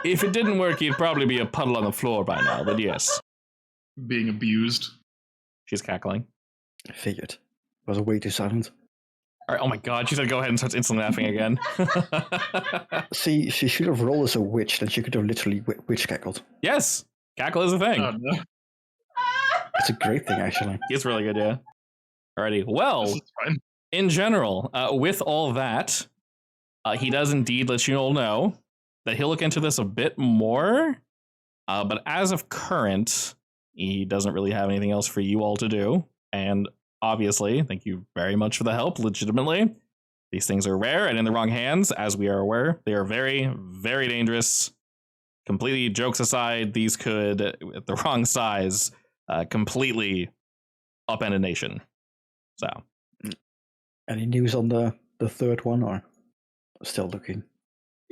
If it didn't work, you'd probably be a puddle on the floor by now, but yes. Being abused. She's cackling. I figured. I was way too silent. All right, oh my God, she said go ahead and starts instantly laughing again. See, she should have rolled as a witch, then she could have literally witch cackled. Yes, cackle is a thing. Oh, no. It's a great thing, actually. It's really good, yeah. Alrighty, well, This is fine. in general, with all that, he does indeed let you all know that he'll look into this a bit more. But as of current, he doesn't really have anything else for you all to do. And obviously, thank you very much for the help, legitimately. These things are rare and in the wrong hands, as we are aware. They are very, very dangerous. Completely jokes aside, these could, at the wrong size, completely upend a nation. So, Any news on the third one, or still looking?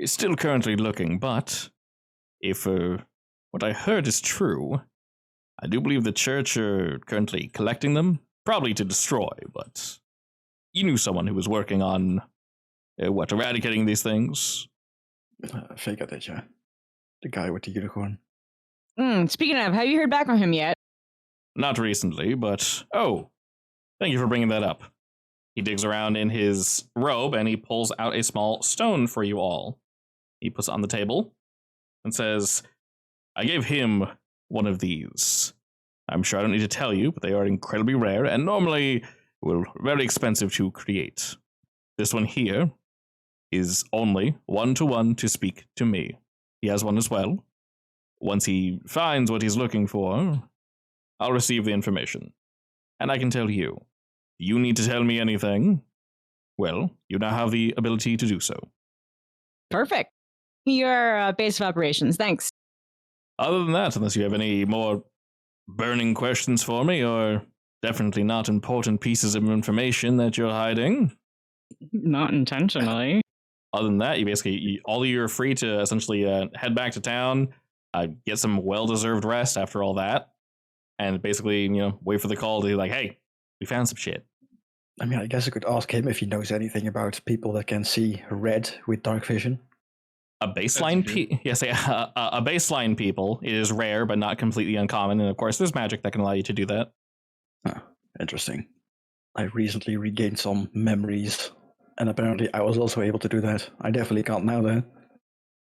still currently looking, but if what I heard is true, I do believe the church are currently collecting them, probably to destroy, but you knew someone who was working on, eradicating these things? Figure that, yeah. The guy with the unicorn. Speaking of, have you heard back from him yet? Not recently, but, thank you for bringing that up. He digs around in his robe and he pulls out a small stone for you all. He puts it on the table and says, I gave him one of these. I'm sure I don't need to tell you, but they are incredibly rare and normally, very expensive to create. This one here is only one-to-one to speak to me. He has one as well. Once he finds what he's looking for, I'll receive the information. And I can tell you, you need to tell me anything, well, you now have the ability to do so. Perfect. Your base of operations. Thanks. Other than that, unless you have any more burning questions for me, or definitely not important pieces of information that you're hiding. Not intentionally. Other than that, all of you are free to essentially head back to town, get some well-deserved rest after all that, and basically, wait for the call to be like, hey, we found some shit. I mean, I guess I could ask him if he knows anything about people that can see red with dark vision. A baseline a baseline people. It is rare, but not completely uncommon. And of course, there's magic that can allow you to do that. Oh, interesting. I recently regained some memories, and apparently I was also able to do that. I definitely can't now, though.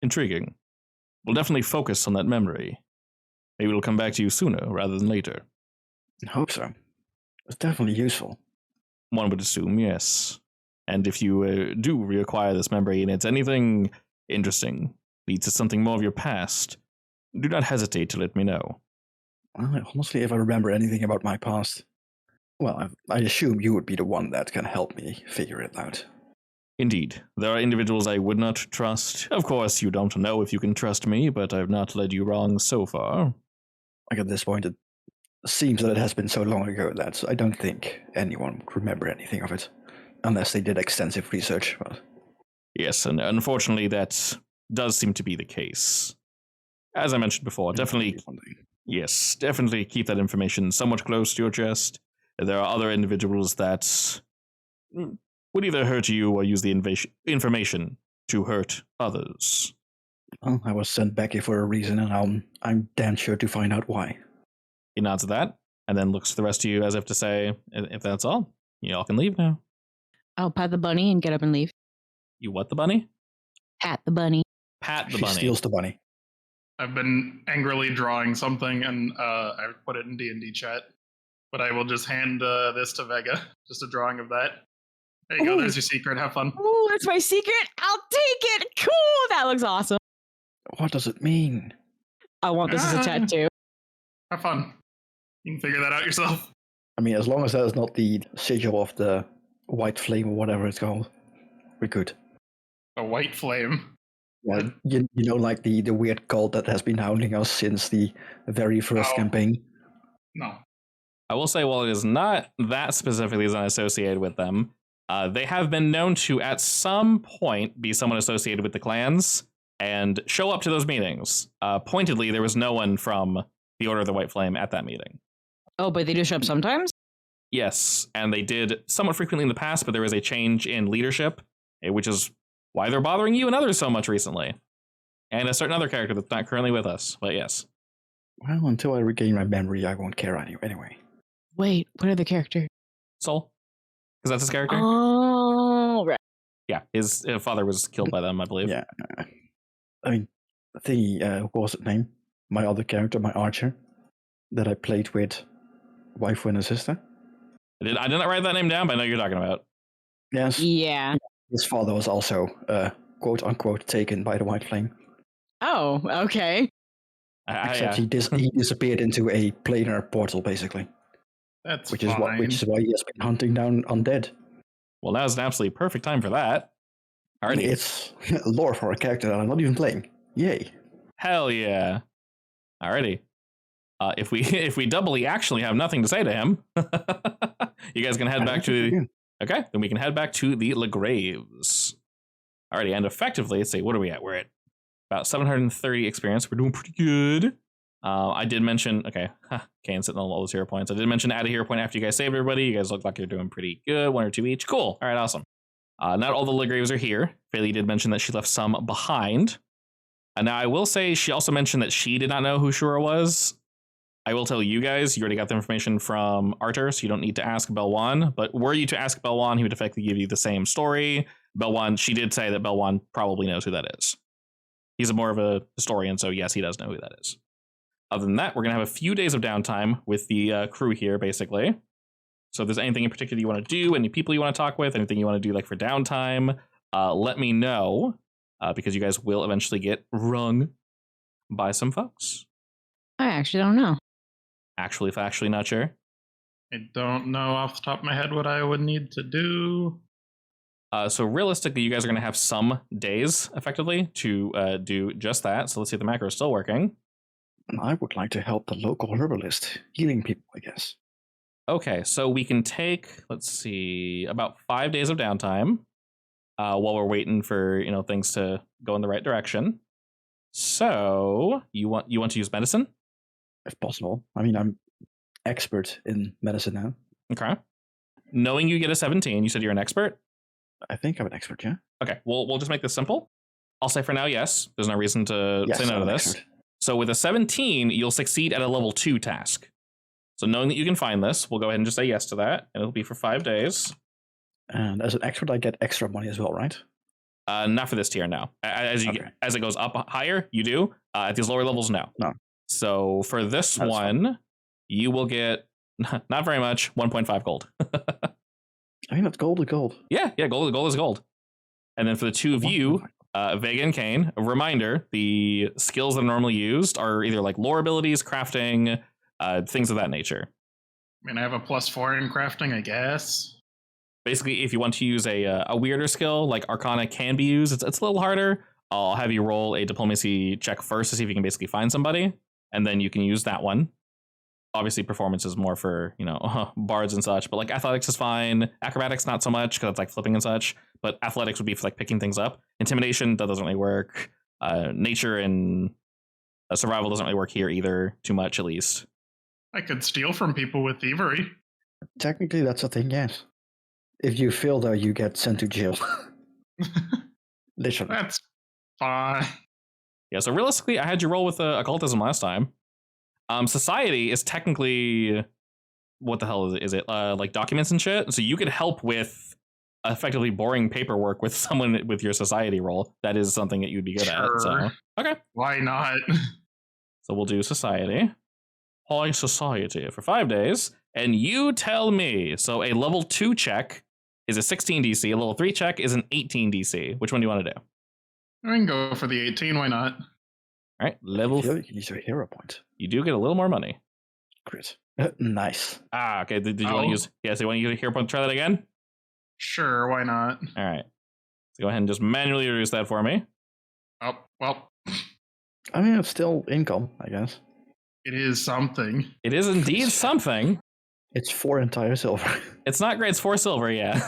Intriguing. We'll definitely focus on that memory. Maybe it'll come back to you sooner rather than later. I hope so. It's definitely useful. One would assume, yes. And if you do reacquire this memory and it's anything interesting, leads to something more of your past, do not hesitate to let me know. Well, honestly, if I remember anything about my past, well, I assume you would be the one that can help me figure it out. Indeed. There are individuals I would not trust. Of course, you don't know if you can trust me, but I've not led you wrong so far. Like at this point, it seems that it has been so long ago that I don't think anyone would remember anything of it, unless they did extensive research. But yes, and unfortunately that does seem to be the case. As I mentioned before, definitely keep that information somewhat close to your chest. There are other individuals that would either hurt you or use the information to hurt others. Well, I was sent back here for a reason, and I'm damn sure to find out why. He nods at that, and then looks to the rest of you as if to say, if that's all, you all can leave now. I'll pat the bunny and get up and leave. You what the bunny? Pat the bunny. Pat the She bunny. steals the bunny. I've been angrily drawing something, and I put it in D&D chat. But I will just hand this to Vega. Just a drawing of that. There you go. There's your secret. Have fun. Oh, that's my secret. I'll take it. Cool. That looks awesome. What does it mean? I want this as a tattoo. Have fun. You can figure that out yourself. I mean, as long as that is not the sigil of the white flame or whatever it's called, we're good. A white flame. Yeah, you know, like the weird cult that has been hounding us since the very first campaign. No. I will say, while it is not that specifically associated with them, they have been known to, at some point, be someone associated with the clans and show up to those meetings. Pointedly, there was no one from the Order of the White Flame at that meeting. Oh, but they do show up sometimes? Yes, and they did somewhat frequently in the past, but there was a change in leadership, which is why they're bothering you and others so much recently. And a certain other character that's not currently with us, but yes. Well, until I regain my memory, I won't care anyway. Wait, what are the characters? Soul? Because that's his character? Oh, right. Yeah, his father was killed by them, I believe. Yeah. I mean, what was his name? My other character, my archer, that I played with wife and a sister. I did not write that name down, but I know you're talking about. Yes. Yeah. His father was also, quote unquote, taken by the White Flame. Oh, okay. Except he disappeared into a planar portal, basically. That's Which fine. is why he has been hunting down undead. Well, now's an absolutely perfect time for that. Alrighty. It's lore for a character that I'm not even playing. Yay. Hell yeah. Alrighty. If we doubly actually have nothing to say to him, you guys can head back to okay, then we can head back to the Legraves. Alrighty, and effectively, let's see, what are we at? We're at about 730 experience. We're doing pretty good. I did mention, okay, Kane's sitting on all those hero points. I did mention add a hero point after you guys saved everybody. You guys look like you're doing pretty good. 1 or 2 each. Cool. All right, awesome. Not all the Legraves are here. Faye did mention that she left some behind. Now, I will say she also mentioned that she did not know who Shura was. I will tell you guys, you already got the information from Artur, so you don't need to ask Belwan. But were you to ask Belwan, he would effectively give you the same story. Belwan, she did say that Belwan probably knows who that is. He's more of a historian, so yes, he does know who that is. Other than that, we're going to have a few days of downtime with the crew here, basically. So if there's anything in particular you want to do, any people you want to talk with, anything you want to do like for downtime, let me know, because you guys will eventually get rung by some folks. I actually don't know. Actually not sure. I don't know off the top of my head what I would need to do. So realistically, you guys are going to have some days, effectively, to do just that. So let's see if the macro is still working. I would like to help the local herbalist, healing people, I guess. Okay, so we can take, let's see, about 5 days of downtime while we're waiting for things to go in the right direction. So you want to use medicine? If possible. I mean, I'm expert in medicine now. Okay. Knowing you get a 17, you said you're an expert? I think I'm an expert, yeah. Okay, we'll just make this simple. I'll say for now, yes. There's no reason to say no to this. Expert. So with a 17, you'll succeed at a level 2 task. So knowing that you can find this, we'll go ahead and just say yes to that, and it'll be for 5 days. And as an expert, I get extra money as well, right? Not for this tier, no. As it goes up higher, you do. At these lower levels, no. No. So for this one, you will get not very much, 1.5 gold. I mean, that's gold to gold. Yeah, gold is gold. And then for the two of you, Vega and Kane, a reminder, the skills that are normally used are either like lore abilities, crafting, things of that nature. I mean, I have a +4 in crafting, I guess. Basically, if you want to use a weirder skill, like Arcana can be used, it's a little harder. I'll have you roll a diplomacy check first to see if you can basically find somebody, and then you can use that one. Obviously, performance is more for, bards and such, but like athletics is fine. Acrobatics, not so much, because it's like flipping and such, but athletics would be for like picking things up. Intimidation, that doesn't really work. Nature and survival doesn't really work here either, too much at least. I could steal from people with thievery. Technically, that's a thing, yes. If you fail, though, you get sent to jail. Literally. That's fine. Yeah, so realistically, I had you roll with occultism last time. Society is technically, what the hell is it? Like documents and shit. So you could help with effectively boring paperwork with someone with your society roll. That is something that you'd be good at. So okay, why not? So we'll do society. High society for 5 days, and you tell me. So a level 2 check is a 16 DC. A level 3 check is an 18 DC. Which one do you want to do? I can go for the 18. Why not? All right, level. You can use your hero point. You do get a little more money. Great. Nice. Okay. Did you want to use? Yeah. So you want to use a hero point to try that again? Sure. Why not? All right. So go ahead and just manually reduce that for me. Oh well. I mean, it's still income, I guess. It is something. It is indeed something. It's 4 entire silver. It's not great. It's 4 silver. Yeah.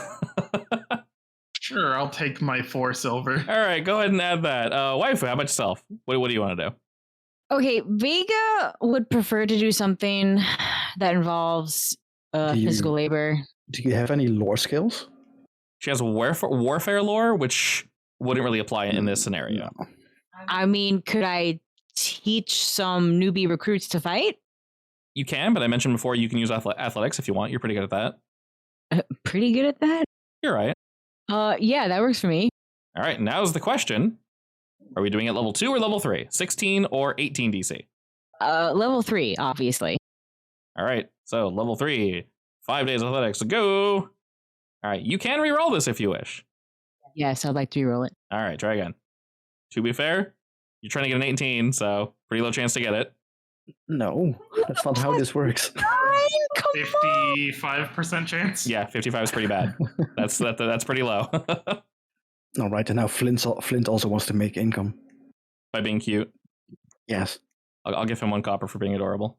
Sure, I'll take my 4 silver. All right, go ahead and add that. Waifu, how about yourself? What do you want to do? Okay, Vega would prefer to do something that involves physical labor. Do you have any lore skills? She has warfare lore, which wouldn't really apply in this scenario. No. I mean, could I teach some newbie recruits to fight? You can, but I mentioned before you can use athletics if you want. You're pretty good at that. Pretty good at that? You're right. Yeah, that works for me. All right, now's the question. Are we doing it level 2 or level 3? 16 or 18 DC? Level 3, obviously. All right, so level 3, 5 days of athletics, go! All right, you can re-roll this if you wish. Yes, I'd like to re-roll it. All right, try again. To be fair, You're trying to get an 18, so pretty low chance to get it. No, that's not how this works. 55% chance. Yeah, 55 is pretty bad. That's pretty low. All right, and now Flint also wants to make income. By being cute. Yes. I'll give him 1 copper for being adorable.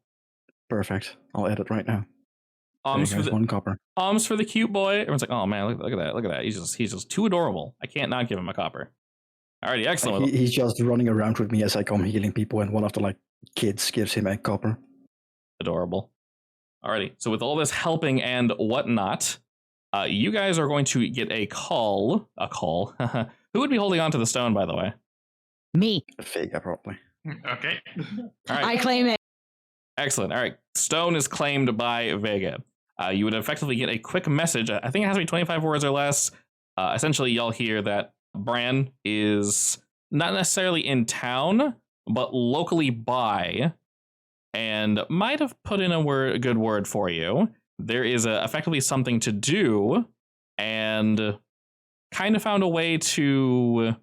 Perfect. I'll add it right now. Alms for 1 copper. Alms for the cute boy. Everyone's like, oh man, look at that. He's just too adorable. I can't not give him a copper. Alrighty, excellent. He's just running around with me as I come healing people, and one of the kids gives him a copper. Adorable. Alrighty, so with all this helping and whatnot, you guys are going to get a call. Who would be holding on to the stone, by the way? Me. Vega, probably. Okay. All right. I claim it. Excellent. All right. Stone is claimed by Vega. You would effectively get a quick message. I think it has to be 25 words or less. Essentially, y'all hear that Bran is not necessarily in town, but locally by, and might have put in a good word for you. There is effectively something to do, and kind of found a way to,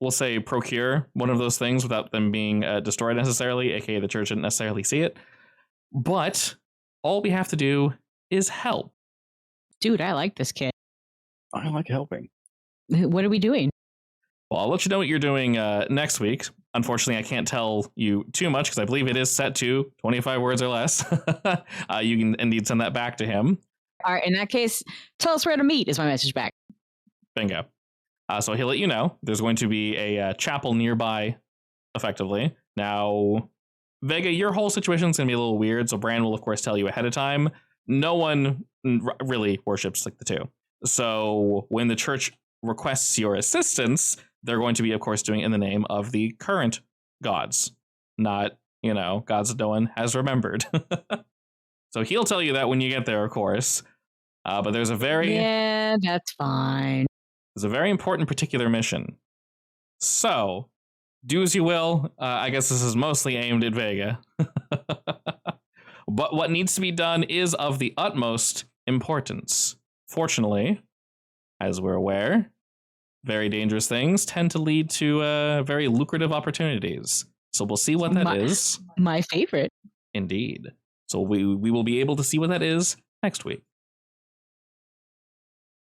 we'll say, procure one of those things without them being destroyed necessarily, aka the church didn't necessarily see it. But all we have to do is help. Dude, I like this kid. I like helping. What are we doing? Well, I'll let you know what you're doing next week. Unfortunately, I can't tell you too much because I believe it is set to 25 words or less. You can indeed send that back to him. All right, in that case, tell us where to meet is my message back. Bingo. So he'll let you know. There's going to be a chapel nearby, effectively. Now, Vega, your whole situation is going to be a little weird, so Bran will, of course, tell you ahead of time. No one really worships the two. So when the church requests your assistance, they're going to be, of course, doing it in the name of the current gods, not, gods that no one has remembered. So he'll tell you that when you get there, of course. But there's a very... Yeah, that's fine. There's a very important particular mission. So, do as you will. I guess this is mostly aimed at Vega. But what needs to be done is of the utmost importance. Fortunately, as we're aware, very dangerous things tend to lead to very lucrative opportunities. So we'll see what that is. My favorite. Indeed. So we will be able to see what that is next week.